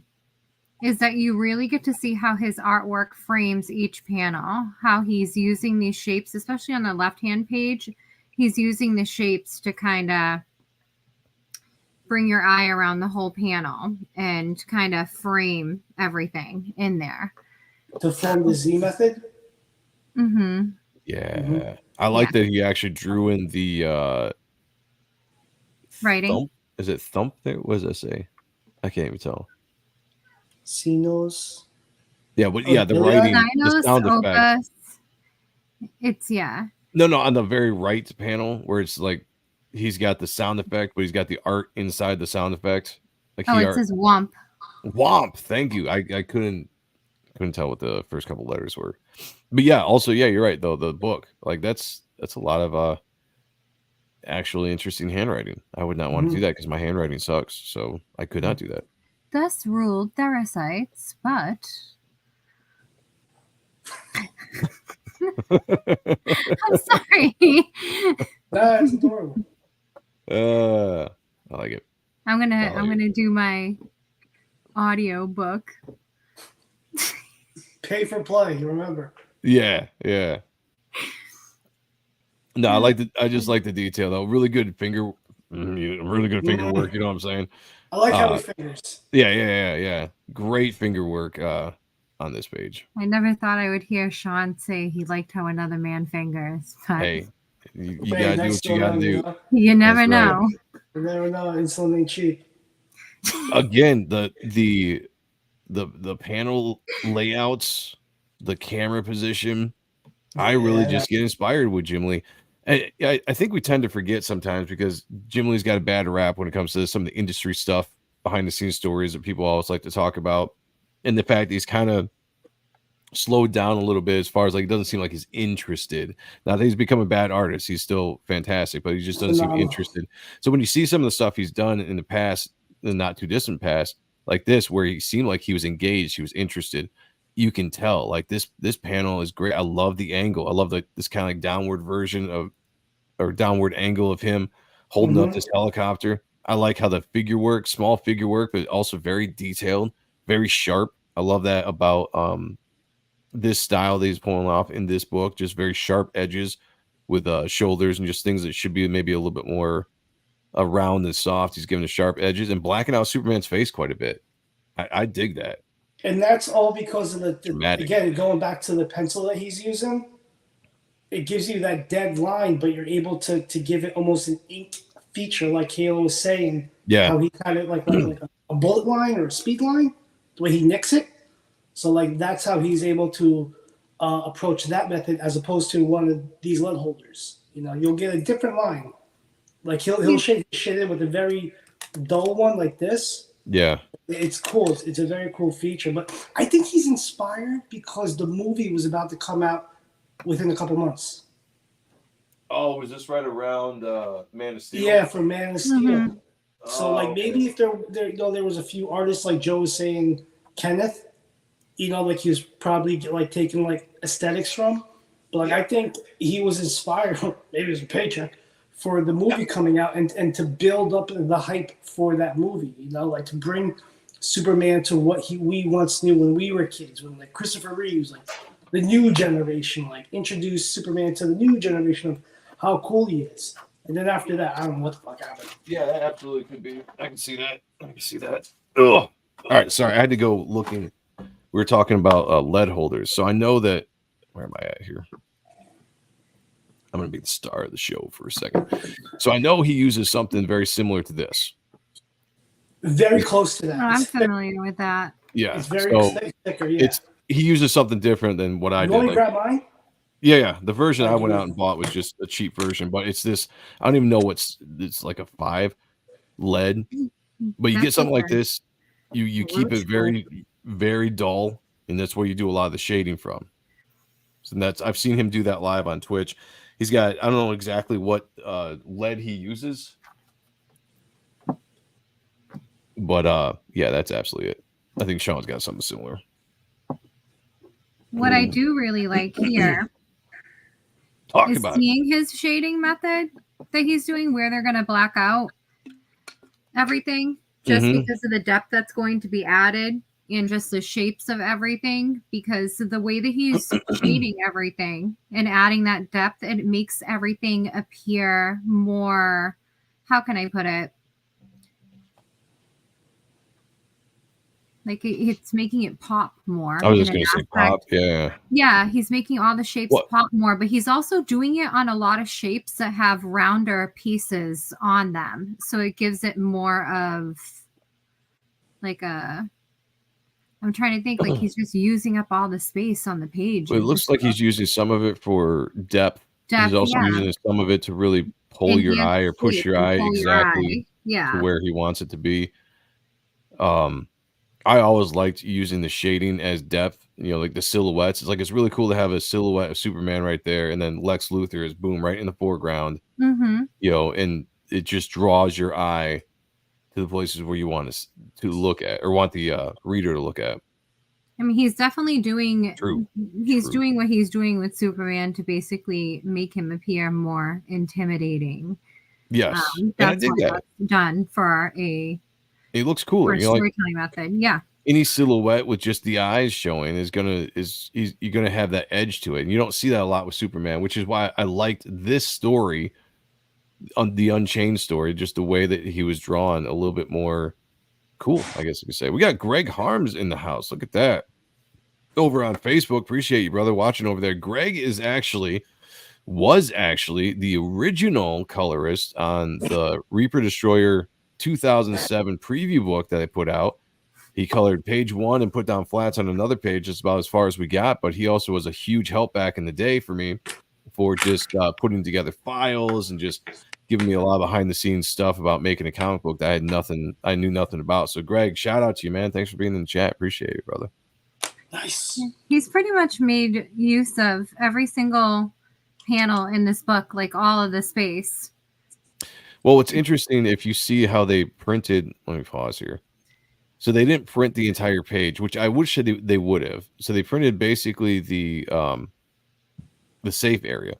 is that you really get to see how his artwork frames each panel, how he's using these shapes, especially on the left-hand page. He's using the shapes to kind of bring your eye around the whole panel and kind of frame everything in there. To form the Z method? Mm-hmm. Yeah. Mm-hmm. I like that he actually drew in the writing. Thump? Is it thump there? What does that say? I can't even tell. Sinos. Yeah, but yeah, the writing, the sound effect. It's No, on the very right panel where it's like he's got the sound effect, but he's got the art inside the sound effect. Like it says Womp. Womp. Thank you. I couldn't tell what the first couple letters were. But yeah, also, yeah, you're right though. The book, like that's a lot of actually interesting handwriting. I would not want to do that because my handwriting sucks. So I could not do that. Thus ruled Therasites, but I'm sorry. That's adorable. I like it. I'm gonna do my audio book. Pay for play, you remember? Yeah. No, I just like the detail though. Really good finger work. You know what I'm saying? I like how he fingers. Yeah. Great finger work on this page. I never thought I would hear Sean say he liked how another man fingers. But hey, you gotta do what you gotta do. You never know. You never know. It's something cheap. Again, the panel layouts, the camera position. I really just get inspired with Jim Lee. I think we tend to forget sometimes because Jim Lee's got a bad rap when it comes to some of the industry stuff, behind the scenes stories that people always like to talk about. And the fact he's kind of slowed down a little bit as far as like it doesn't seem like he's interested. Not that he's become a bad artist, he's still fantastic, but he just doesn't seem interested. So when you see some of the stuff he's done in the past, the not too distant past, like this, where he seemed like he was engaged, he was interested, you can tell. Like this panel is great. I love the angle. I love this kind of like downward version of, or downward angle of him holding up this helicopter. I like how the figure work, small figure work, but also very detailed, very sharp. I love that about this style that he's pulling off in this book. Just very sharp edges with shoulders and just things that should be maybe a little bit more round and soft. He's giving the sharp edges and blacking out Superman's face quite a bit. I dig that. And that's all because of the again, going back to the pencil that he's using, it gives you that dead line, but you're able to give it almost an ink feature, like Kayla was saying. Yeah. How he kind of like a bullet line or a speed line, the way he nicks it. So like that's how he's able to approach that method as opposed to one of these lead holders. You know, you'll get a different line. Like he'll shade it with a very dull one like this. Yeah. It's cool. It's a very cool feature. But I think he's inspired because the movie was about to come out within a couple months. Oh, was this right around Man of Steel? Yeah, for Man of Steel. So like maybe if there was a few artists like Joe was saying, Kenneth, you know, like he was probably like taking like aesthetics from. But like I think he was inspired, maybe it was a paycheck, for the movie coming out and to build up the hype for that movie, you know, like to bring Superman to what we once knew when we were kids, when like Christopher Reeves, like the new generation, like introduced Superman to the new generation of how cool he is. And then after that, I don't know what the fuck happened. Yeah, that absolutely could be. I can see that. Ugh. All right, sorry, I had to go looking. We were talking about lead holders. So I know that, where am I at here? I'm going to be the star of the show for a second. So I know he uses something very similar to this. Very close to that. Oh, I'm familiar with that. Yeah. It's very thicker, yeah. He uses something different than what I did. You grab mine? Yeah. The version I went out and bought was just a cheap version, but it's this. I don't even know it's like a 5 lead, but you get something like this. You keep it very, very dull, and that's where you do a lot of the shading from. So that's, I've seen him do that live on Twitch. He's got, I don't know exactly what lead he uses, but yeah, that's absolutely it. I think Sean's got something similar. What I do really like here is seeing his shading method that he's doing, where they're going to black out everything just because of the depth that's going to be added and just the shapes of everything, because the way that he's shading everything and adding that depth, it makes everything appear more, how can I put it? Like it's making it pop more. I was just going to say pop. Yeah. Yeah. He's making all the shapes pop more, but he's also doing it on a lot of shapes that have rounder pieces on them. So it gives it more of like I'm trying to think, like he's just using up all the space on the page. Well, it looks like he's using some of it for depth. He's also using some of it to really pull your eye or push your eye exactly to where he wants it to be. I always liked using the shading as depth, you know, like the silhouettes. It's like, it's really cool to have a silhouette of Superman right there, and then Lex Luthor is boom right in the foreground, you know, and it just draws your eye to the places where you want to look at, or want the reader to look at. I mean, he's definitely doing doing what he's doing with Superman to basically make him appear more intimidating. Yes, that's what that's done for a. It looks cooler. You know, storytelling method. Yeah. Any silhouette with just the eyes showing you're gonna have that edge to it, and you don't see that a lot with Superman, which is why I liked this story, on the Unchained story, just the way that he was drawn a little bit more cool, I guess you could say. We got Greg Harms in the house. Look at that over on Facebook. Appreciate you, brother, watching over there. Greg was actually the original colorist on the Reaper Destroyer 2007 preview book that I put out. He colored page 1 and put down flats on another page. That's about as far as we got, but he also was a huge help back in the day for me for just putting together files and just giving me a lot of behind the scenes stuff about making a comic book that I knew nothing about. So Greg, shout out to you, man. Thanks for being in the chat. Appreciate it, brother. Nice. He's pretty much made use of every single panel in this book, like all of the space. Well, what's interesting, if you see how they printed, let me pause here. So they didn't print the entire page, which I wish they would have. So they printed basically the safe area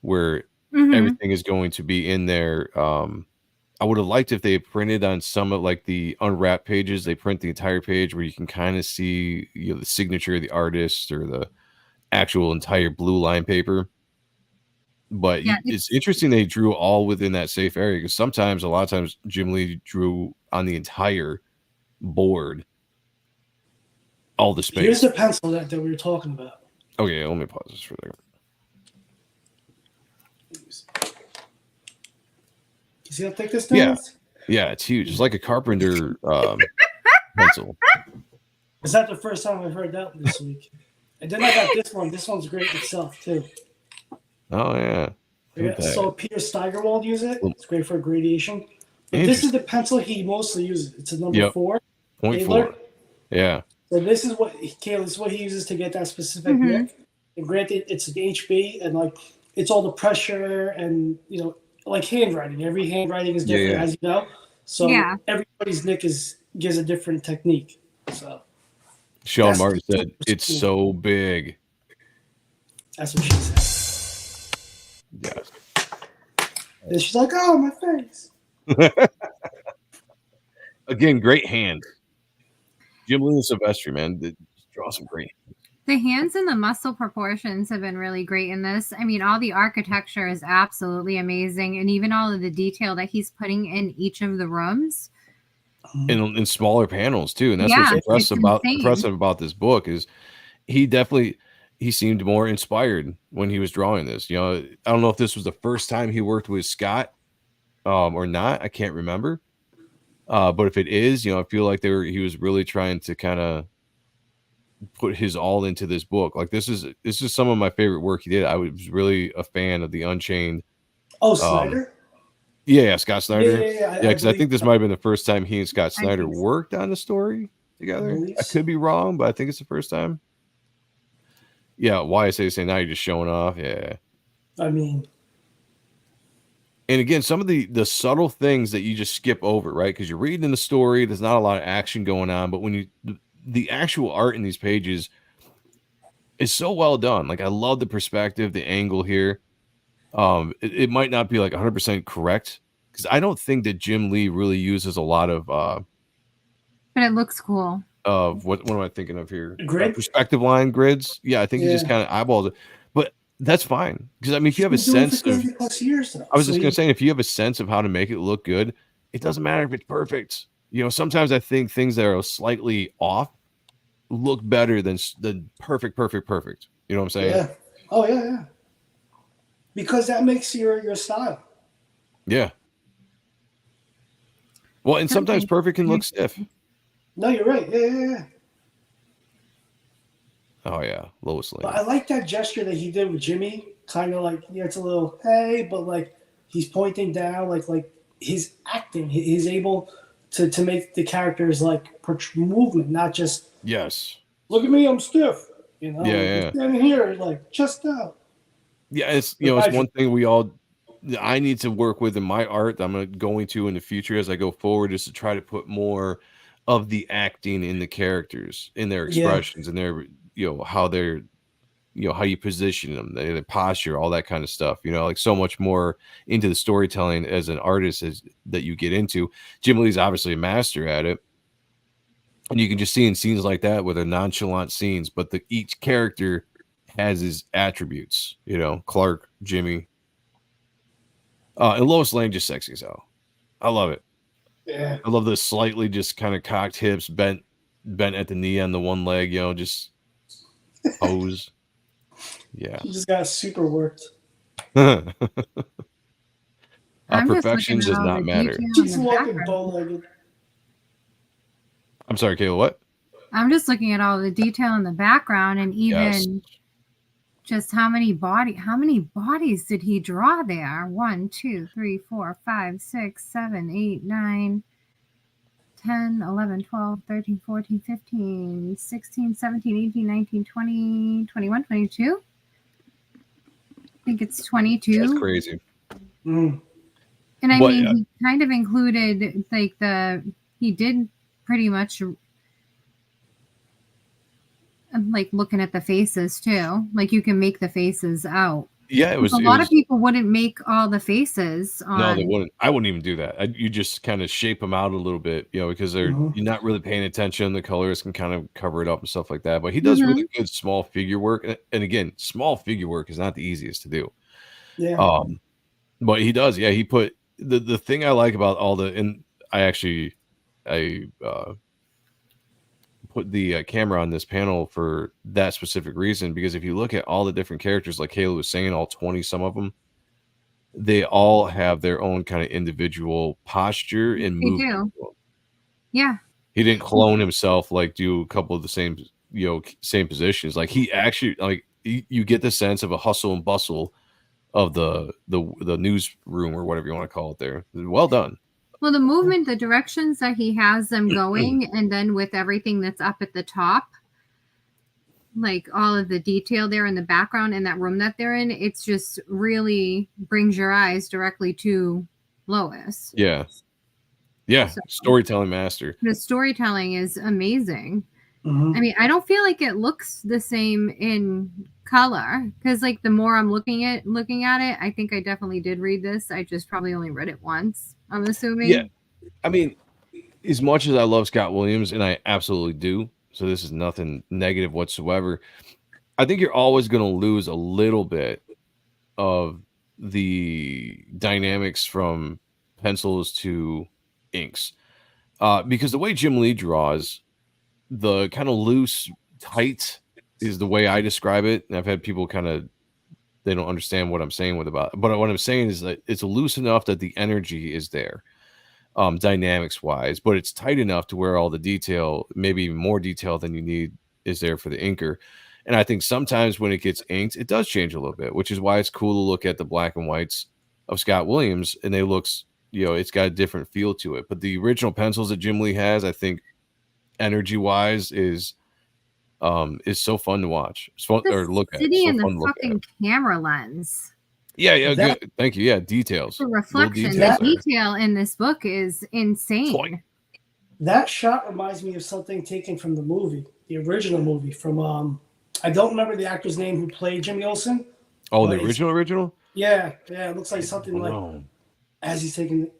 where everything is going to be in there. I would have liked if they had printed on some of like the unwrapped pages, they print the entire page where you can kind of see, you know, the signature of the artist or the actual entire blue line paper. But Yeah, it's interesting they drew all within that safe area, because a lot of times Jim Lee drew on the entire board, all the space. Here's the pencil that we were talking about. Okay, let me pause this for a second. You see how thick this thing is? Yeah, it's huge. It's like a carpenter pencil. Is that the first time I've heard that this week? And then I got this one. This one's great itself too. Oh yeah. I saw Peter Steigerwald use it. It's great for gradation. But this is the pencil he mostly uses. It's a number 4. 0.4. Yeah. So this is what he uses to get that specific nick. And granted, it's an HB, and like it's all the pressure and like handwriting. Every handwriting is different, as you know. So everybody's nick gives a different technique. So Sean Martin said it's so big. That's what she said. Yes. And she's like, "Oh, my face." Again, great hands. Jim Lee and Silvestri, man, they draw some great hands. The hands and the muscle proportions have been really great in this. I mean, all the architecture is absolutely amazing, and even all of the detail that he's putting in each of the rooms. In smaller panels too, and that's what's impressive about this book is he seemed more inspired when he was drawing this. I don't know if this was the first time he worked with Scott or not. I can't remember. But if it is, I feel like he was really trying to kind of put his all into this book. Like this is some of my favorite work he did. I was really a fan of the Unchained. Oh, Snyder? Yeah, Scott Snyder. Yeah, because I think this might have been the first time he and Scott Snyder worked on the story together. I could be wrong, but I think it's the first time. Yeah, why I say now you're just showing off. Yeah. I mean, and again, some of the subtle things that you just skip over, right? Because you're reading the story, there's not a lot of action going on, but when the actual art in these pages is so well done. Like I love the perspective, the angle here. It might not be like 100% correct because I don't think that Jim Lee really uses a lot of but it looks cool. What am I thinking of here? Grid? Perspective line grids. Yeah, I think he just kind of eyeballs it. But that's fine. Because I mean, if you have a sense of years, I was just gonna say, if you have a sense of how to make it look good, it doesn't matter if it's perfect. Sometimes I think things that are slightly off look better than perfect. You know what I'm saying? Yeah. Oh yeah. Because that makes your style. Yeah. Well, and sometimes perfect can look stiff. No, you're right. Yeah. Oh yeah, Lois Lane. But I like that gesture that he did with Jimmy. Kind of like it's a little hey, but like he's pointing down, like his acting. He's able to make the characters like movement, not just look at me, I'm stiff. Yeah. Standing here, like chest out. Yeah, it's it's one thing I need to work with in my art that I'm going to in the future as I go forward is to try to put more of the acting in the characters, in their expressions, and their how they're how you position them, their posture, all that kind of stuff. Like so much more into the storytelling as an artist that you get into. Jim Lee's obviously a master at it. And you can just see in scenes like that where they're nonchalant scenes, but each character has his attributes, Clark, Jimmy, and Lois Lane just sexy as hell. I love it. Yeah. I love the slightly just kind of cocked hips, bent at the knee on the one leg, just pose. Yeah. She just got super worked. Perfection does not matter. She's walking bow-legged. I'm sorry, Kayla, what? I'm just looking at all the detail in the background and even just how many bodies did he draw there? 1, 2, 3, 4, 5, 6, 7, 8, 9, 10, 11, 12, 13, 14, 15, 16, 17, 18, 19, 20, 21, 22. I think it's 22. That's crazy. Mm. And I But, mean, he kind of included like he did pretty much like looking at the faces too. Like you can make the faces out. Yeah, it was A lot of people wouldn't make all the faces on. No, they wouldn't. I wouldn't even do that. You just kind of shape them out a little bit, because you're not really paying attention. The colors can kind of cover it up and stuff like that. But he does really good small figure work. And again, small figure work is not the easiest to do. Yeah. But he does. Yeah, he put the thing I like about all and I put the camera on this panel for that specific reason, because if you look at all the different characters, like Kayla was saying, all 20 some of them, they all have their own kind of individual posture and movement. Yeah. He didn't clone himself, like do a couple of the same positions. Like he actually, like you get the sense of a hustle and bustle of the newsroom or whatever you want to call it there. Well done. Well, the movement, the directions that he has them going, and then with everything that's up at the top, like all of the detail there in the background in that room that they're in, it's just really brings your eyes directly to Lois. Yeah. So, storytelling master. The storytelling is amazing. I mean, I don't feel like it looks the same in color, because like the more I'm looking at it, I think I definitely did read this. I just probably only read it once, I'm assuming. Yeah. I mean, as much as I love Scott Williams, and I absolutely do, so this is nothing negative whatsoever, I think you're always going to lose a little bit of the dynamics from pencils to inks, because the way Jim Lee draws, the kind of loose, tight is the way I describe it. And I've had people they don't understand what I'm saying but what I'm saying is that it's loose enough that the energy is there, dynamics wise, but it's tight enough to where all the detail, maybe even more detail than you need, is there for the inker. And I think sometimes when it gets inked, it does change a little bit, which is why it's cool to look at the black and whites of Scott Williams, and they looks, it's got a different feel to it. But the original pencils that Jim Lee has, I think energy wise is so fun to watch. It's fun or look at. Sitting in the fucking camera lens. Yeah, good. Thank you. Yeah, details. The reflection, the detail in this book is insane. That shot reminds me of something taken from the movie, the original movie from I don't remember the actor's name who played Jimmy Olsen. Oh, the original? Yeah. It looks like something like as he's taking,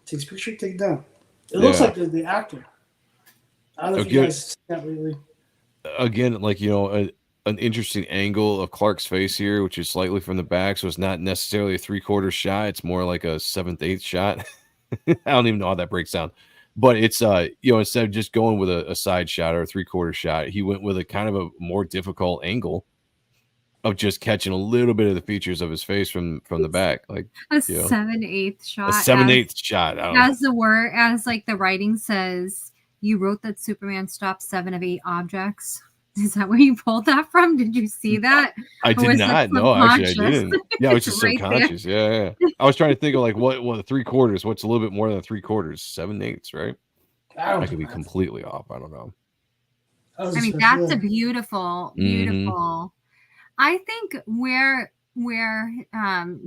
takes a picture, take it down. It looks like the actor. I don't know if you guys see that lately. Again, like, an interesting angle of Clark's face here, which is slightly from the back, so it's not necessarily a 3/4 shot. It's more like a 7/8 shot. I don't even know how that breaks down. But it's, instead of just going with a side shot or a 3/4 shot, he went with a kind of a more difficult angle of just catching a little bit of the features of his face from the back. Like a 7/8 shot. A 7/8 shot. As like the writing says, you wrote that Superman stopped 7 of 8 objects. Is that where you pulled that from? Did you see that? I did not. No, actually, I didn't. Yeah, it was just right subconscious. Yeah. I was trying to think of like what 3/4. What's a little bit more than 3/4? 7/8, right? I could be completely off. I don't know. I mean, that's a beautiful. I think where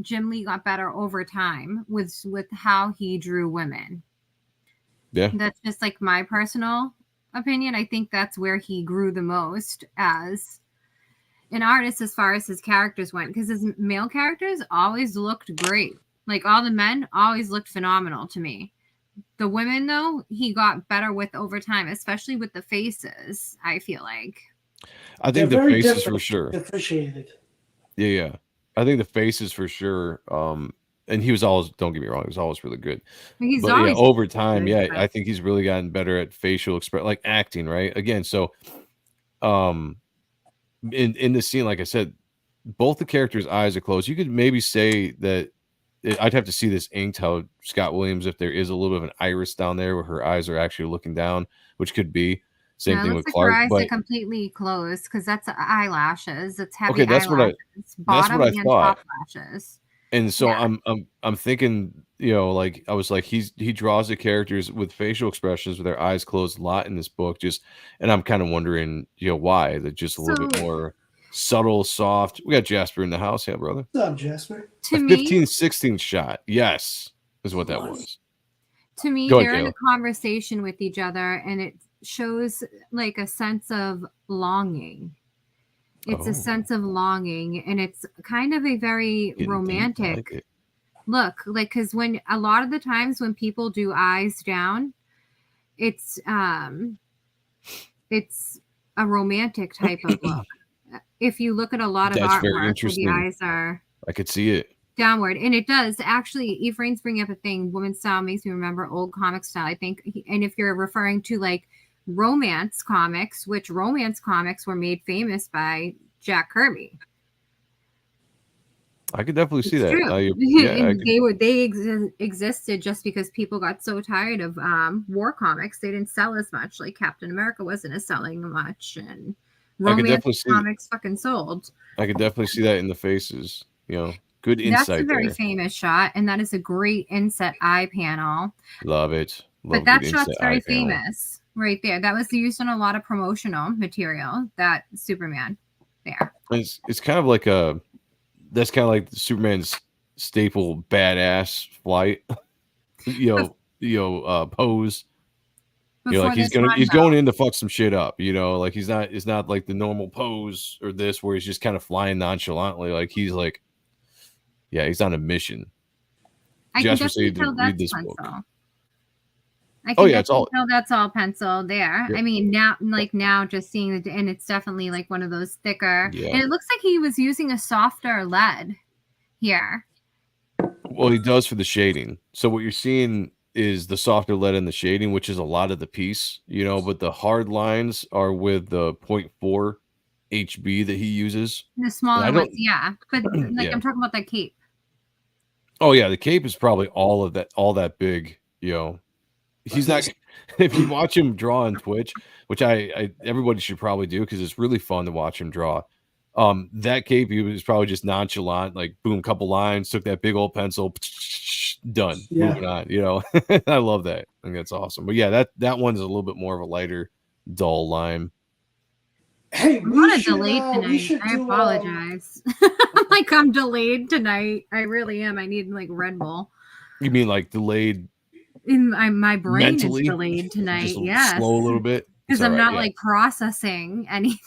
Jim Lee got better over time was with how he drew women. Yeah, that's just like my personal opinion. I think that's where he grew the most as an artist as far as his characters went, because his male characters always looked great. Like all the men always looked phenomenal to me. The women, though, he got better with over time, especially with the faces, I feel like. I think the faces for sure. Appreciated. Yeah. I think the faces for sure. And he was always, don't get me wrong, he was always really good. He's always over time, I think he's really gotten better at facial expression, like acting, right? Again, so in this scene, like I said, both the characters' eyes are closed. You could maybe say that I'd have to see this inked, how Scott Williams, if there is a little bit of an iris down there where her eyes are actually looking down, which could be. Same thing with Clark. Her eyes are completely closed because that's eyelashes. It's heavy. Okay, that's eyelashes. what I thought. Top lashes. And so Yeah. I'm thinking, you know, like I was like he draws the characters with facial expressions with their eyes closed a lot in this book, just and I'm kind of wondering, you know, why they're just a little bit So more subtle, soft. We got Jasper in the house, yeah, brother. What's up, Jasper? to A me, 15-16 shot, yes, is what that was. to me, Go ahead, they're in Kayla. a conversation with each other, and it shows like a sense of longing. It's a Oh, sense of longing, and it's kind of a very getting deep, I romantic like it. look. Like, because when a lot of the times when people do eyes down, it's a romantic type of look. If you look at a lot of That's very artwork where the interesting. eyes are I could see it. downward, and it does actually. Ephraim's bringing up a thing. Woman style makes me remember old comic style, I think. And if you're referring to like romance comics, which romance comics were made famous by Jack Kirby. I could definitely see It's that. true. Yeah, I And could, they existed just because people got so tired of war comics. They didn't sell as much. Like Captain America wasn't as selling much, and I could romance definitely see. comics fucking sold. I could definitely see that in the faces. You know, good That's a insight very there. famous shot, and that is a great inset eye panel. Love it. But Love that good shot's inset very eye panel. famous right there. That was used in a lot of promotional material. That Superman there. And it's kind of like that's kind of like Superman's staple badass flight. Pose. You know, Before like he's this run, going though. in to fuck some shit up. You know, like it's not like the normal pose or this where he's just kind of flying nonchalantly. Like he's like, yeah, he's on a mission. I can Jasper said he definitely tell didn't read that's this book. pencil. I Oh can yeah, it's all. definitely tell that's all pencil there. Yep. I mean, now just seeing it, and it's definitely like one of those thicker. Yeah. And it looks like he was using a softer lead here. Well, he does for the shading. So what you're seeing is the softer lead in the shading, which is a lot of the piece, you know, but the hard lines are with the 0.4 HB that he uses. The And smaller I ones, don't, yeah. But like yeah. I'm talking about that cape. Oh yeah, the cape is probably all that big, you know. He's not. If you watch him draw on Twitch, which I everybody should probably do because it's really fun to watch him draw. That cape, he was probably just nonchalant, like boom, couple lines, took that big old pencil, done, Yeah. moving on. You know, I love that. I think that's awesome. But yeah, that one's a little bit more of a lighter, dull line. Hey, I'm on a we delayed tonight. should I do, apologize. Like I'm delayed tonight. I really am. I need like Red Bull. You mean like delayed? My brain Mentally? is delayed tonight. Just Yes, slow a little bit because It's I'm all right, not yeah. like processing anything.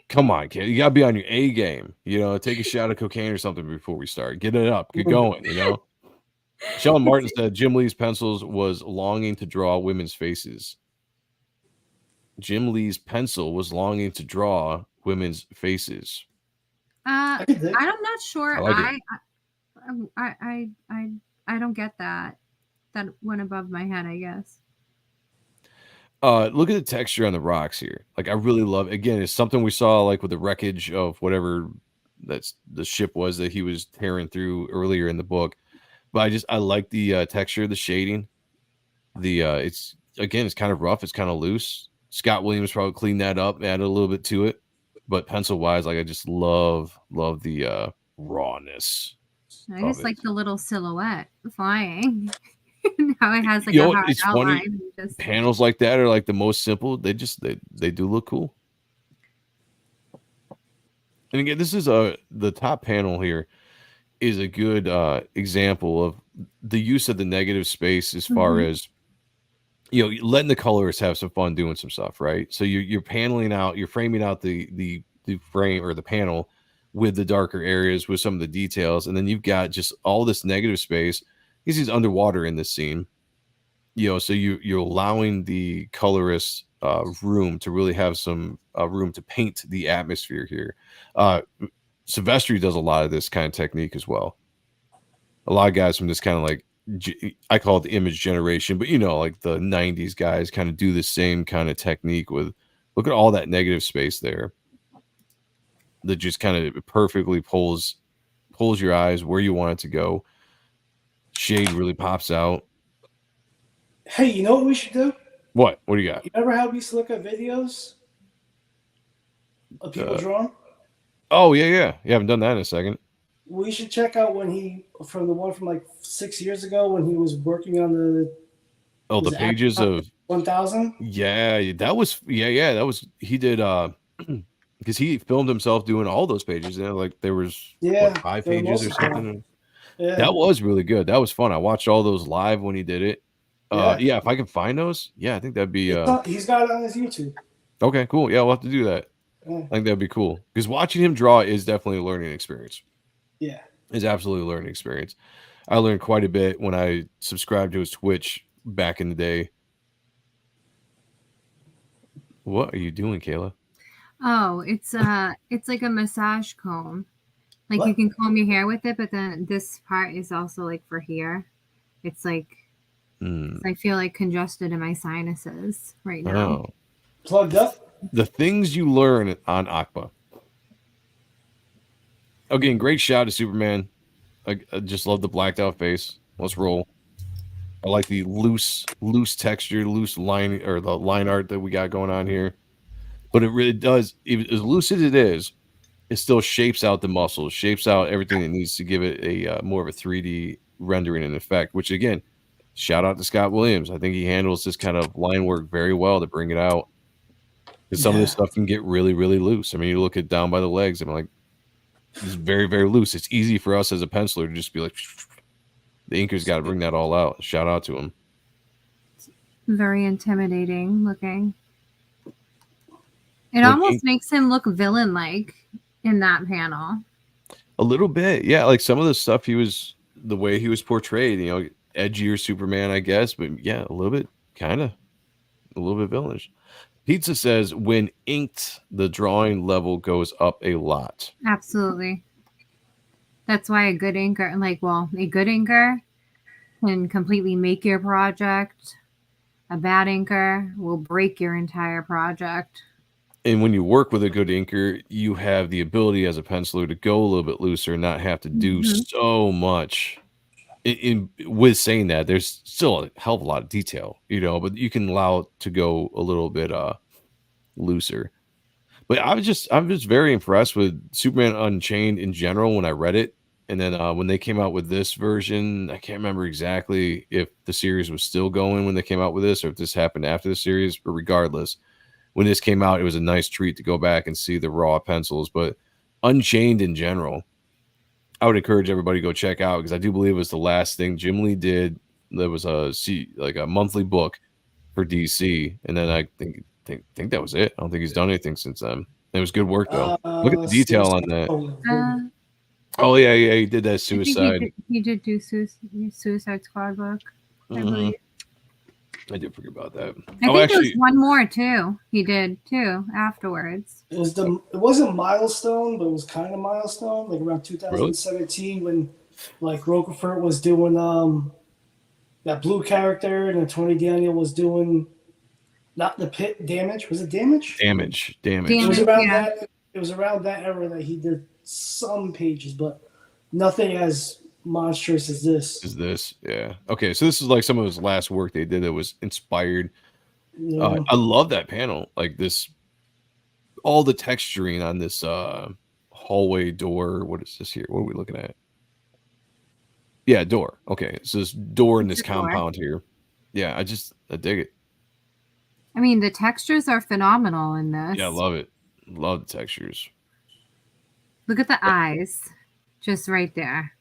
Come on, kid. You gotta be on your A game. You know, take a shot of cocaine or something before we start. Get it up. Get going. You know. Sean Martin said Jim Lee's pencils was longing to draw women's faces. Jim Lee's pencil was longing to draw women's faces. I could dig. I'm not sure. I like I don't get that. That went above my head, I guess. Look at the texture on the rocks here. Like I really love. Again, it's something we saw like with the wreckage of whatever that's the ship was that he was tearing through earlier in the book. But I like the texture, the shading. It's kind of rough. It's kind of loose. Scott Williams probably cleaned that up, added a little bit to it. But pencil wise, like I just love the rawness. I just of like it. the little silhouette flying. How it has like You a know, hard it's funny. outline. Just... Panels like that are like the most simple. They do look cool. And again, this is the top panel here is a good example of the use of the negative space as far as letting the colorists have some fun doing some stuff, right? So you're paneling out, you're framing out the frame or the panel with the darker areas with some of the details, and then you've got just all this negative space. He's underwater in this scene, so you're allowing the colorist room to really have some room to paint the atmosphere here. Silvestri does a lot of this kind of technique as well. A lot of guys from this kind of like, I call it the image generation, but like the 90s guys kind of do the same kind of technique with, look at all that negative space there that just kind of perfectly pulls your eyes where you want it to go. Shade really pops out. Hey, you know what we should do? What do you got? You ever how we used to look at videos of people drawing? Oh yeah, you haven't done that in a second. we should check out when he from the one from like 6 years ago when he was working on the the pages of 1000. Yeah, that was that was he did because he filmed himself doing all those pages. Like there was what, 5 pages or something. Yeah. That was really good. That was fun. I watched all those live when he did it. Yeah, if I can find those, I think that'd be. He's got it on his YouTube. Okay, cool. Yeah, we'll have to do that. Yeah. I think that'd be cool because watching him draw is definitely a learning experience. Yeah, it's absolutely a learning experience. I learned quite a bit when I subscribed to his Twitch back in the day. What are you doing, Kayla? Oh, it's like a massage comb. Like you can comb your hair with it, but then this part is also like for here. It's like I feel like congested in my sinuses right now. Oh. Plugged up. The things you learn on ACBA. Again, great shot of Superman. I just love the blacked out face. Let's roll. I like the loose texture, loose line or the line art that we got going on here. But it really does, even as loose as it is, it still shapes out the muscles, shapes out everything that needs to give it a more of a 3D rendering and effect, which again, shout out to Scott Williams. I think he handles this kind of line work very well to bring it out. Because some of this stuff can get really, really loose. I mean, you look at down by the legs, I'm like, it's very, very loose. It's easy for us as a penciler to just be like, the inker's got to bring that all out. Shout out to him. Very intimidating looking. It almost makes him look villain-like in that panel. A little bit, yeah. Like some of the stuff the way he was portrayed, edgier Superman, I guess. But yeah, a little bit, kind of, a little bit villainish. Pizza says when inked, the drawing level goes up a lot. Absolutely. That's why a good inker, a good inker can completely make your project. A bad inker will break your entire project. And when you work with a good inker, you have the ability as a penciler to go a little bit looser and not have to do so much. With saying that, there's still a hell of a lot of detail, but you can allow it to go a little bit looser. But I'm just very impressed with Superman Unchained in general when I read it. And then when they came out with this version, I can't remember exactly if the series was still going when they came out with this or if this happened after the series. But regardless, when this came out, it was a nice treat to go back and see the raw pencils. But Unchained in general, I would encourage everybody to go check out because I do believe it was the last thing Jim Lee did. There was a monthly book for DC, and then I think that was it. I don't think he's done anything since then. It was good work though. Look at the detail on that. Oh yeah, he did that Suicide. He did do Suicide Squad book. I believe. I did forget about that. I think there was one more too. He did too afterwards. It wasn't Milestone, but it was kind of Milestone, like around 2017 when like Rocafort was doing that blue character and then Tony Daniel was doing not the Pit Damage. Was it Damage? Damage. It was around that. It was around that era that he did some pages, but nothing as monstrous as this. Yeah. Okay, so this is like some of his last work they did that was inspired. Yeah. I love that panel. Like this, all the texturing on this hallway door. What is this here? What are we looking at? Yeah, door. Okay, so this door in this compound here. Yeah, I dig it. I mean, the textures are phenomenal in this. Yeah, I love it. Love the textures. Look at the eyes, just right there.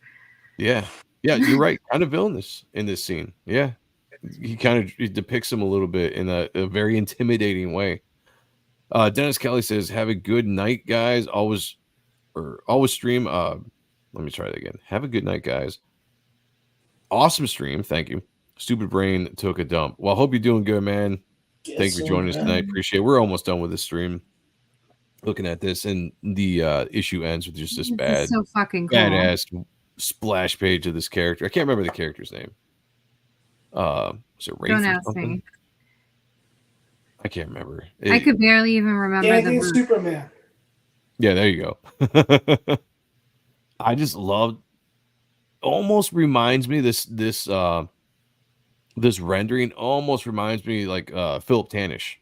Yeah, you're right. Kind of villainous in this scene. Yeah, he depicts him a little bit in a very intimidating way. Dennis Kelly says, "Have a good night, guys. Always stream." Let me try that again. Have a good night, guys. Awesome stream. Thank you. Stupid brain took a dump. Well, I hope you're doing good, man. Thank you for joining us tonight. Appreciate it. We're almost done with this stream. Looking at this, and the issue ends with just this so fucking cool. badass splash page of this character. I can't remember the character's name. Was it Rafe? Don't ask me. I can't remember. I could barely even remember the Superman. Yeah, there you go. I just love. Almost reminds me this rendering almost reminds me like Philip Tanish.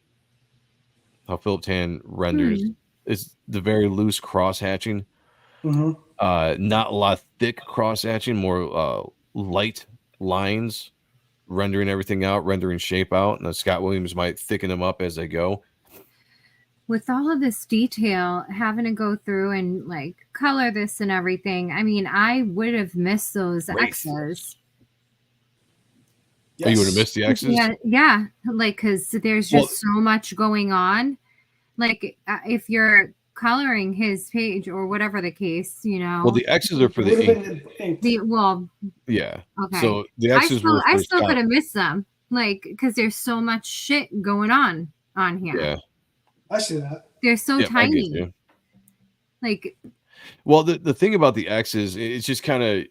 How Philip Tan renders is the very loose cross hatching. Not a lot of thick cross hatching, more light lines, rendering everything out, rendering shape out. And Scott Williams might thicken them up as they go. With all of this detail, having to go through and like color this and everything, I mean, I would have missed those X's. Yes. Oh, you would have missed the X's? Yeah. Like, because there's just so much going on. Like, if you're coloring his page or whatever the case, you know. Well, the X's are for the ink. Yeah. Okay. So the X's I still could have missed them, like, because there's so much shit going on here. Yeah. I see that. They're so tiny. Like, well, the thing about the X's, it's just kind of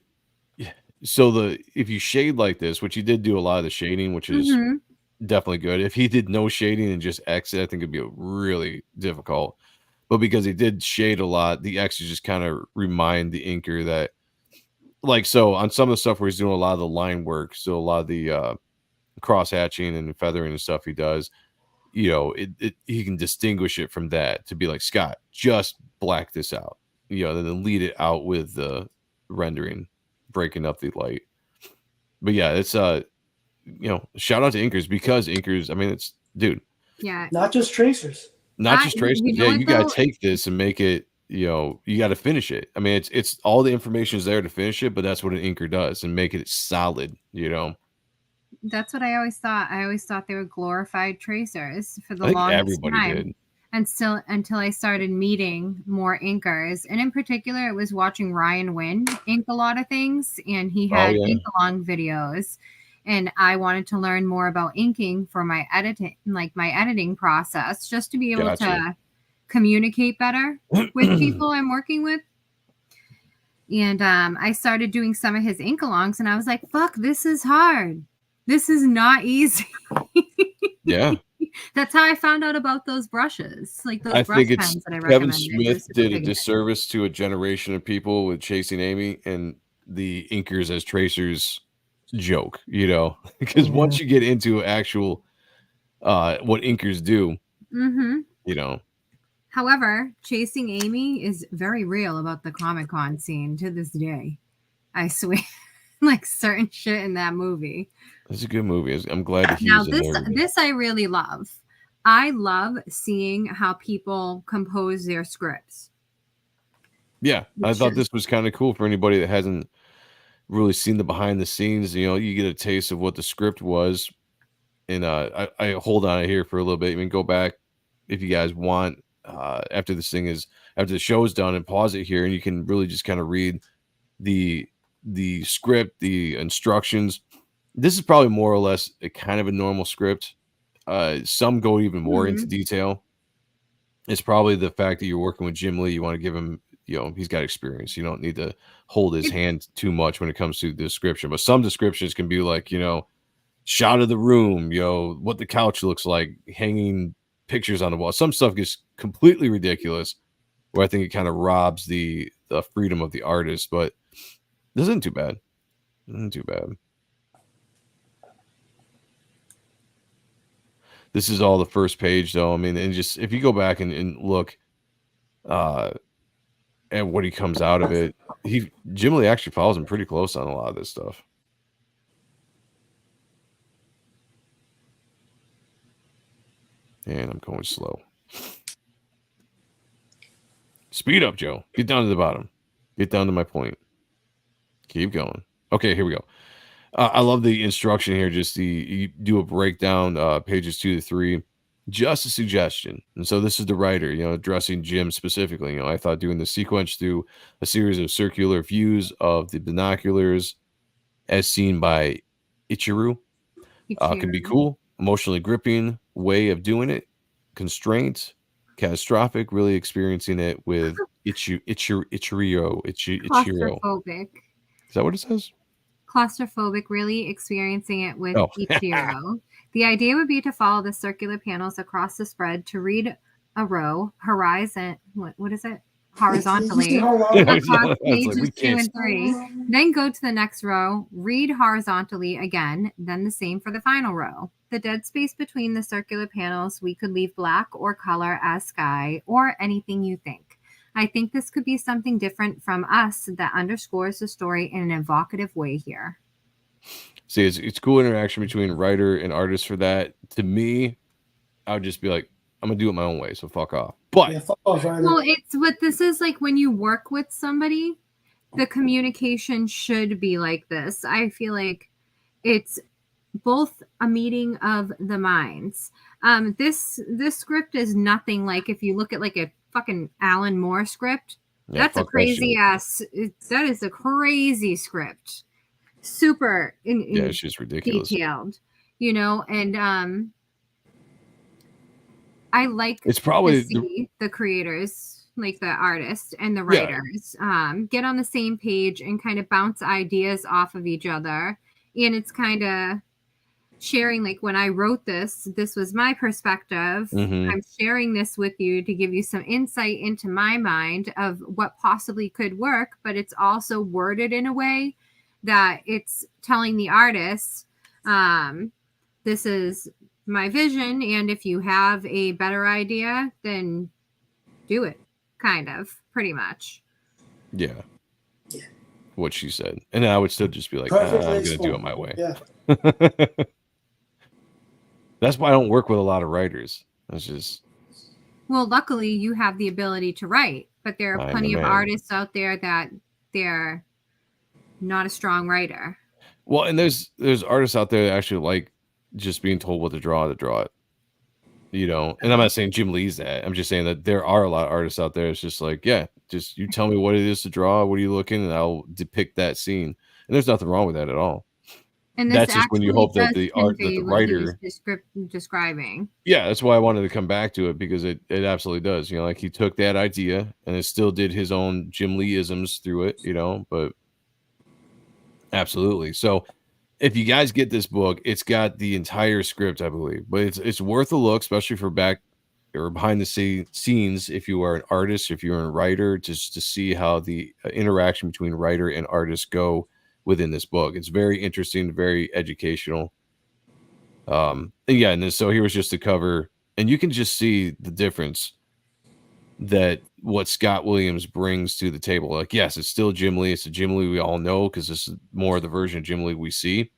if you shade like this, which he did do a lot of the shading, which is definitely good. If he did no shading and just X it, I think it'd be really difficult. But because he did shade a lot, the X's just kind of remind the inker that, like, so on some of the stuff where he's doing a lot of the line work, so a lot of the cross hatching and feathering and stuff he does, you know, he can distinguish it from that to be like, Scott, just black this out, you know, then lead it out with the rendering, breaking up the light. But yeah, it's you know, shout out to inkers, because inkers, I mean, it's not just tracers, you gotta take this and make it, you know, you got to finish it. I mean, it's all the information is there to finish it, but that's what an inker does, and make it solid, you know. That's what I always thought. I always thought they were glorified tracers for the longest time. Did. And still, until I started meeting more inkers, and in particular, it was watching Ryan Wynn ink a lot of things, and he had ink-along videos, and I wanted to learn more about inking for my editing process, just to be able to communicate better with people I'm working with. And I started doing some of his ink-alongs, and I was like, "Fuck, this is hard. This is not easy." Yeah. That's how I found out about those brushes, like those brush pens that I recommended. Kevin Smith did a disservice to a generation of people with Chasing Amy, and the inkers as tracers joke, you know, because once you get into actual what inkers do, you know. However, Chasing Amy is very real about the Comic-Con scene to this day. I swear. Like certain shit in that movie. It's a good movie. I'm glad that this I really love. I love seeing how people compose their scripts. Yeah, I thought this was kind of cool for anybody that hasn't really seen the behind the scenes. You know, you get a taste of what the script was. And I hold on here for a little bit. I mean, go back if you guys want after the show is done, and pause it here, and you can really just kind of read the script, the instructions. This is probably more or less a kind of a normal script. Some go even more into detail. It's probably the fact that you're working with Jim Lee. You want to give him, you know, he's got experience. You don't need to hold his hand too much when it comes to the description. But some descriptions can be like, you know, shot of the room, you know, what the couch looks like, hanging pictures on the wall. Some stuff gets completely ridiculous, where I think it kind of robs the freedom of the artist. But this isn't too bad. This is all the first page, though. I mean, and just if you go back and look at what he comes out of it, Jim Lee actually follows him pretty close on a lot of this stuff. And I'm going slow. Speed up, Joe. Get down to the bottom. Get down to my point. Keep going. Okay, here we go. I love the instruction here. Just you do a breakdown, pages 2 to 3. Just a suggestion. And so this is the writer, you know, addressing Jim specifically. You know, I thought doing the sequence through a series of circular views of the binoculars as seen by Ichiru can be cool. Emotionally gripping way of doing it. Constraint, catastrophic, really experiencing it with Ichiro. Claustrophobic. Is that what it says? Claustrophobic, really experiencing it with Ichiro. The idea would be to follow the circular panels across the spread to read a row, what is it? Horizontally across pages 2 and 3. Then go to the next row, read horizontally again, then the same for the final row. The dead space between the circular panels we could leave black or color as sky or anything you think. I think this could be something different from us that underscores the story in an evocative way here. See, it's cool interaction between writer and artist for that. To me, I would just be like, I'm gonna do it my own way, so fuck off. But Yeah, fuck off, Ryder. Well, it's what this is like when you work with somebody, the communication should be like this. I feel like it's both a meeting of the minds. This script is nothing like if you look at like a fucking Alan Moore script. yeah, That's a fuck that crazy shit. ass. That is a crazy script. Super Yeah, it's just ridiculous. detailed, you know, and I like It's probably to see the creators, like the artists and the Yeah. writers, get on the same page and kind of bounce ideas off of each other. And it's kind of sharing, like when I wrote this was my perspective. Mhm. I'm sharing this with you to give you some insight into my mind of what possibly could work, but it's also worded in a way that it's telling the artist, this is my vision, and if you have a better idea, then do it, kind of, pretty much. Yeah. What she said. And then I would still just be like, Perfectly I'm gonna do it explained. my way. Yeah. That's why I don't work with a lot of writers. It's just Well, luckily you have the ability to write, but there are I'm plenty the of man. artists out there that they're not a strong writer. well, and there's artists out there that actually like just being told what to draw it. You know, and I'm not saying Jim Lee's that. I'm just saying that there are a lot of artists out there. It's just like, yeah, just you tell me what it is to draw, what are you looking, and I'll depict that scene. And there's nothing wrong with that at all. And That's just when you actually hope that does the art that convey the what he was writer describing. Yeah, that's why I wanted to come back to it, because it absolutely does. You know, like he took that idea and it still did his own Jim Lee-isms through it, you know, but absolutely. So if you guys get this book, it's got the entire script, I believe, but it's worth a look, especially for back or behind the scenes. If you are an artist, if you're a writer, just to see how the interaction between writer and artist go within this book. It's very interesting, very educational. And yeah, and then so here was just the cover, and you can just see the difference that what Scott Williams brings to the table. Like, yes, it's still Jim Lee. It's a Jim Lee we all know, because this is more of the version of Jim Lee we see.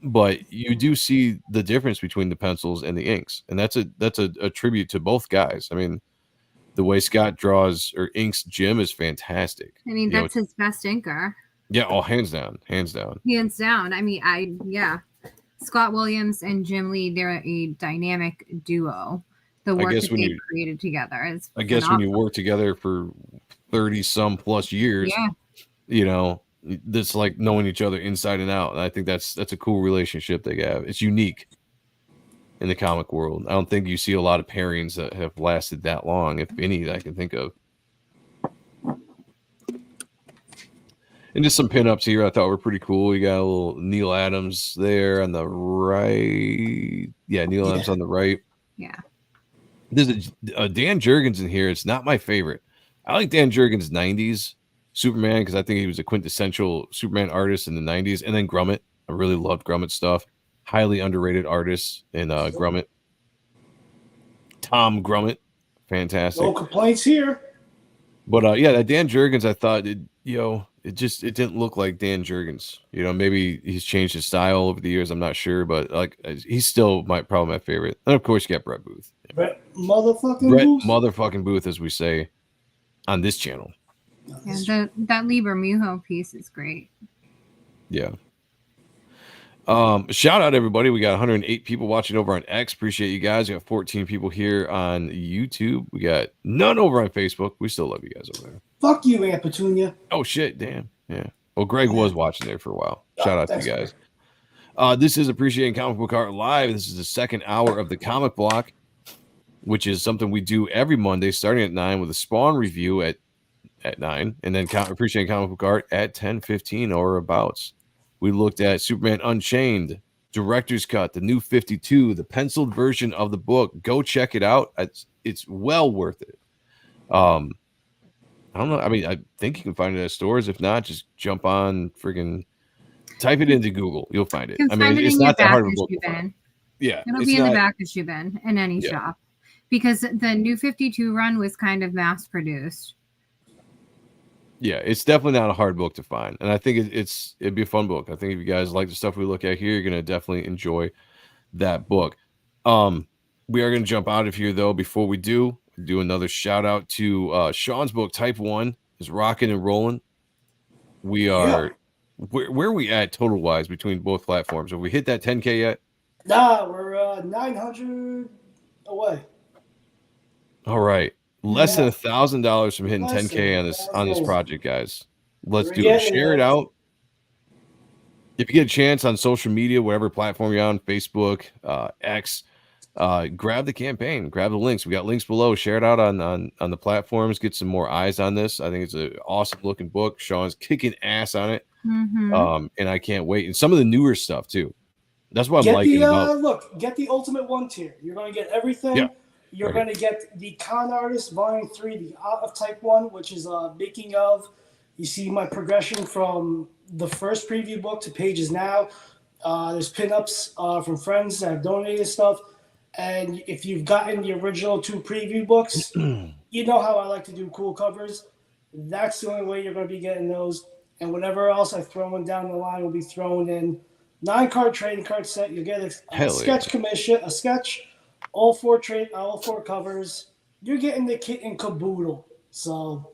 But you do see the difference between the pencils and the inks, and that's a tribute to both guys. I mean, the way Scott draws or inks Jim is fantastic. I mean, You know, that's his best inker. yeah, all hands down. Hands down. I mean, Scott Williams and Jim Lee, they're a dynamic duo. The work that they created together is I guess when you work together for 30 some plus years, yeah, you know, that's like knowing each other inside and out. And I think that's a cool relationship they have. It's unique in the comic world. I don't think you see a lot of pairings that have lasted that long, if any, that I can think of. And just some pinups here I thought were pretty cool. You got a little Neil Adams there on the right. Yeah, Neil Adams on the right. Yeah. There's a Dan Jurgens in here. It's not my favorite. I like Dan Jurgens' 90s Superman, because I think he was a quintessential Superman artist in the 90s. And then Grummett. I really loved Grummett stuff. Highly underrated artist in Grummett. Tom Grummett. Fantastic. No complaints here. But yeah, that Dan Jurgens, I thought, it didn't look like Dan Jurgens. You know, maybe he's changed his style over the years. I'm not sure, but like he's still probably my favorite. And of course, you got Brett Booth. Brett motherfucking Booth, as we say on this channel. Yeah, that Lieber Mujo piece is great. Yeah. Shout out everybody. We got 108 people watching over on X. Appreciate you guys. We got 14 people here on YouTube. We got none over on Facebook. We still love you guys over there. Fuck you, Aunt Petunia. Oh shit, damn. Yeah. Well, Greg was watching there for a while. Shout out to you guys. This is Appreciating Comic Book Art Live. This is the second hour of the Comic Block, which is something we do every Monday starting at 9 with a Spawn review at 9, and then Appreciating Comic Book Art at 10:15 or abouts. We looked at Superman Unchained, Director's Cut, the new 52, the penciled version of the book. Go check it out. It's well worth it. I don't know. I mean, I think you can find it at stores. If not, just jump on friggin' type it into Google. You'll find it. I mean, it's not that hard of a book. Yeah. It'll be in the back of Shubin in any shop, because the new 52 run was kind of mass produced. Yeah, it's definitely not a hard book to find, and I think it'd be a fun book. I think if you guys like the stuff we look at here, you're gonna definitely enjoy that book. We are gonna jump out of here though. Before we do another shout out to Sean's book. Type 1 is rocking and rolling. We are where are we at total wise between both platforms? Have we hit that 10K yet? Nah, we're 900 away. All right. Less than Yeah. $1,000 from hitting Less 10K than on this $1,000. project, guys. Let's We're do it. getting Share it there. out. If you get a chance on social media, whatever platform you're on, Facebook, X, grab the campaign, grab the links. We got links below. Share it out on the platforms. Get some more eyes on this. I think it's an awesome looking book. Sean's kicking ass on it. Mhm. And I can't wait. And some of the newer stuff too. That's what I'm Get liking the about. look. Get the ultimate one tier. You're going to get everything. Yeah. You're Right going to get the Con Artist Volume 3, the Art of Type 1, which is making of. You see my progression from the first preview book to pages now. There's pinups from friends that have donated stuff. And if you've gotten the original 2 preview books, you know how I like to do cool covers. That's the only way you're going to be getting those. And whatever else I throw in down the line will be thrown in. 9-card trading card set. You'll get a sketch commission, a sketch, all 4 covers. You're getting the kit and caboodle. So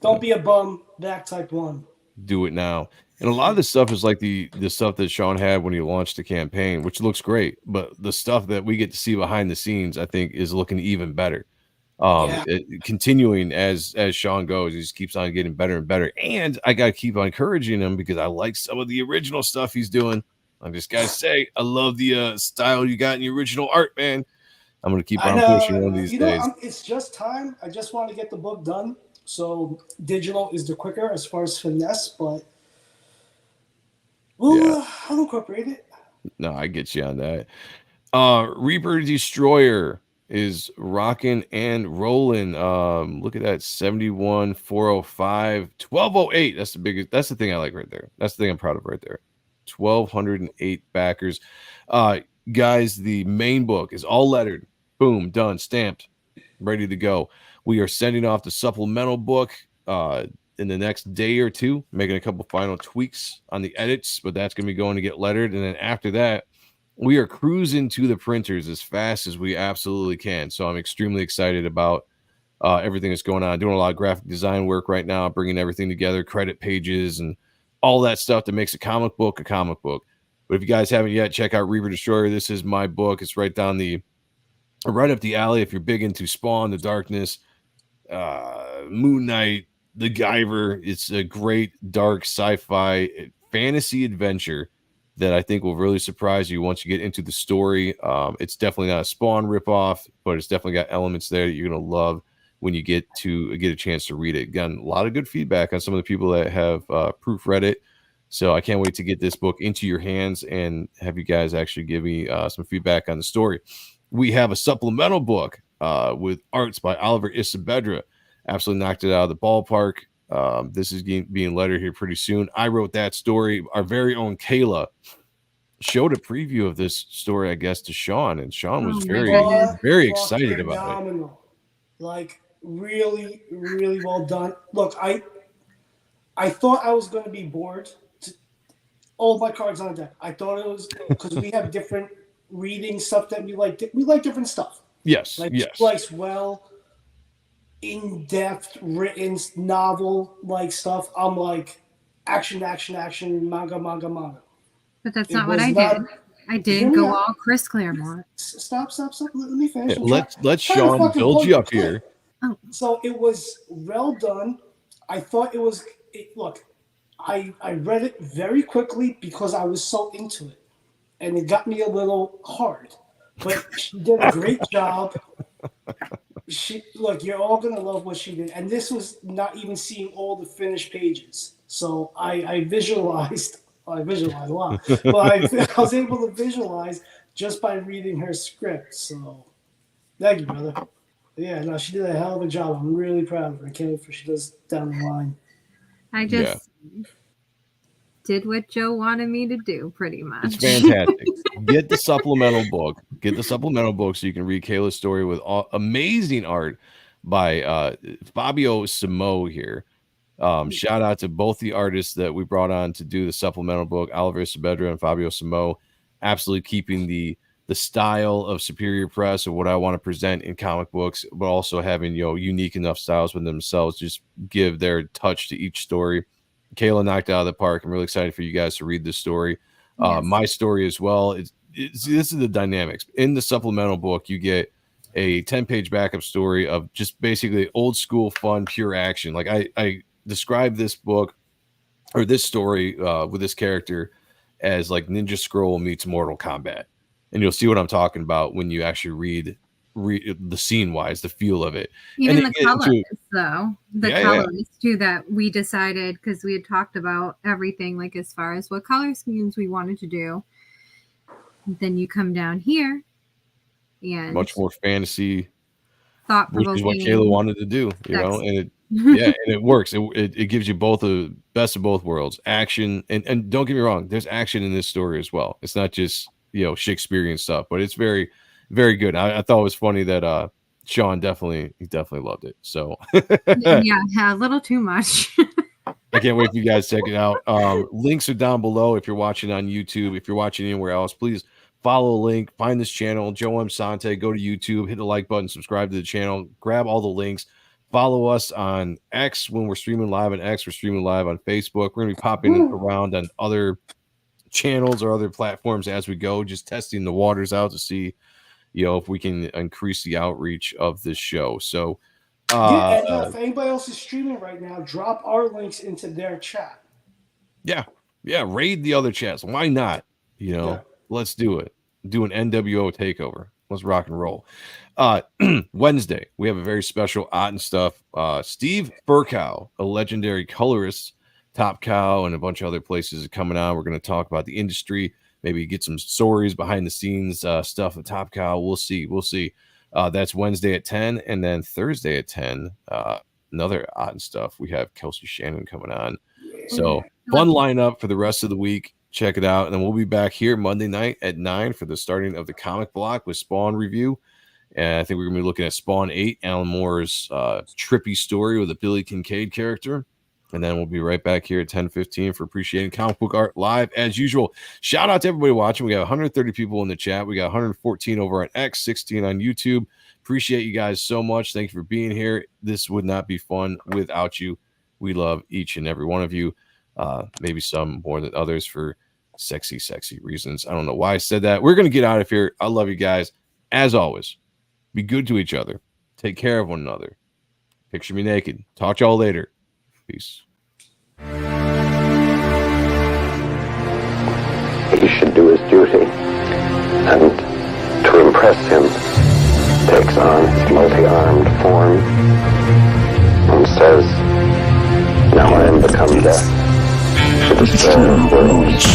don't be a bum. Back Type 1. Do it now. And a lot of this stuff is like the stuff that Sean had when he launched the campaign, which looks great. But the stuff that we get to see behind the scenes, I think, is looking even better. Continuing as Sean goes, he just keeps on getting better and better. And I gotta keep on encouraging him because I like some of the original stuff he's doing. I just gotta say, I love the style you got in the original art, man. I'm gonna keep on pushing one of these days. It's just time. I just want to get the book done. So digital is the quicker as far as finesse, but I'll incorporate it. No, I get you on that. Reaper Destroyer is rocking and rolling. Look at that 71 405 1208. That's the biggest. That's the thing I like right there. That's the thing I'm proud of right there. 1,208 backers. Guys, the main book is all lettered. Boom, done, stamped, ready to go. We are sending off the supplemental book in the next day or two, making a couple final tweaks on the edits, but that's going to be going to get lettered. And then after that, we are cruising to the printers as fast as we absolutely can. So I'm extremely excited about everything that's going on. Doing a lot of graphic design work right now, bringing everything together, credit pages and all that stuff that makes a comic book a comic book. But if you guys haven't yet, check out Reaper Destroyer. This is my book. It's right up the alley if you're big into Spawn, The Darkness, Moon Knight, The Guyver. It's a great dark sci-fi fantasy adventure that I think will really surprise you once you get into the story. It's definitely not a Spawn ripoff, but it's definitely got elements there that you're going to love when you get a chance to read it. Again, a lot of good feedback on some of the people that have proofread it. So I can't wait to get this book into your hands and have you guys actually give me some feedback on the story. We have a supplemental book with arts by Oliver Isabedra. Absolutely knocked it out of the ballpark. This is being lettered here pretty soon. I wrote that story. Our very own Kayla showed a preview of this story, I guess, to Sean, and Sean was very excited about it. Like really, really well done. Look, I thought I was going to be bored. All my cards on deck. I thought it was because we have different reading stuff that we like. We like different stuff. Yes, like yes. Likes well, in-depth written novel like stuff. I'm like action, manga. But that's not what I did. I did go all Chris Claremont. Stop. Let me finish. Let's Sean build you up here. Oh. So it was well done. I thought it was. Look, I read it very quickly because I was so into it, and it got me a little hard. But she did a great job. You're all gonna love what she did, and this was not even seeing all the finished pages. So I visualized. I visualized a lot, but I was able to visualize just by reading her script. So thank you, brother. Yeah, no, she did a hell of a job. I'm really proud of her. I can't wait for she does down the line. I just did what Joe wanted me to do, pretty much. It's fantastic. Get the supplemental book. Get the supplemental book so you can read Kayla's story with amazing art by Fabio Simo here. Shout out to both the artists that we brought on to do the supplemental book, Oliver Saavedra and Fabio Samo, absolutely keeping the style of Superior Press of what I want to present in comic books, but also having, unique enough styles within themselves, just give their touch to each story. Kayla knocked out of the park. I'm really excited for you guys to read this story. Yes. My story as well. This is the dynamics. In the supplemental book, you get a 10-page backup story of just basically old school fun, pure action. Like I describe this book or this story with this character as like Ninja Scroll meets Mortal Kombat. And you'll see what I'm talking about when you actually read the scene wise, the feel of it. Even the colors, the colors too, that we decided, because we had talked about everything, like as far as what color schemes we wanted to do. Then you come down here and much more fantasy, thought-provoking, which is what Kayla wanted to do, and it works. It gives you both the best of both worlds, action, and don't get me wrong, there's action in this story as well. It's not just Shakespearean stuff, but it's very, very good. I thought it was funny that Sean definitely loved it. So yeah, a little too much. I can't wait for you guys to check it out. Links are down below if you're watching on YouTube. If you're watching anywhere else, please follow a link, find this channel, Joe M Sonntag, go to YouTube, hit the like button, subscribe to the channel, grab all the links, follow us on X when we're streaming live on X, we're streaming live on Facebook. We're going to be popping around on other channels or other platforms as we go, just testing the waters out to see, if we can increase the outreach of this show. So, if anybody else is streaming right now, drop our links into their chat. Yeah, raid the other chats. Why not? Let's do it. Do an NWO takeover. Let's rock and roll. Wednesday, we have a very special Art and Stuff. Steve Furcow, a legendary colorist, Top Cow, and a bunch of other places are coming out. We're going to talk about the industry, maybe get some stories behind the scenes stuff of Top Cow. We'll see. That's Wednesday at 10, and then Thursday at 10, another Art and Stuff. We have Kelsey Shannon coming on. So fun lineup for the rest of the week. Check it out. And then we'll be back here Monday night at 9 for the starting of the comic block with Spawn review. And I think we're going to be looking at Spawn 8, Alan Moore's trippy story with a Billy Kincaid character. And then we'll be right back here at 10:15 for Appreciating Comic Book Art live as usual. Shout out to everybody watching. We got 130 people in the chat. We got 114 over on X, 16 on YouTube. Appreciate you guys so much. Thank you for being here. This would not be fun without you. We love each and every one of you. Maybe some more than others for sexy reasons. I don't know why I said that. We're going to get out of here. I love you guys. As always, be good to each other. Take care of one another. Picture me naked. Talk to y'all later. Peace. He should do his duty, and to impress him, takes on his multi-armed form and says, "Now I am become death, to destroy worlds."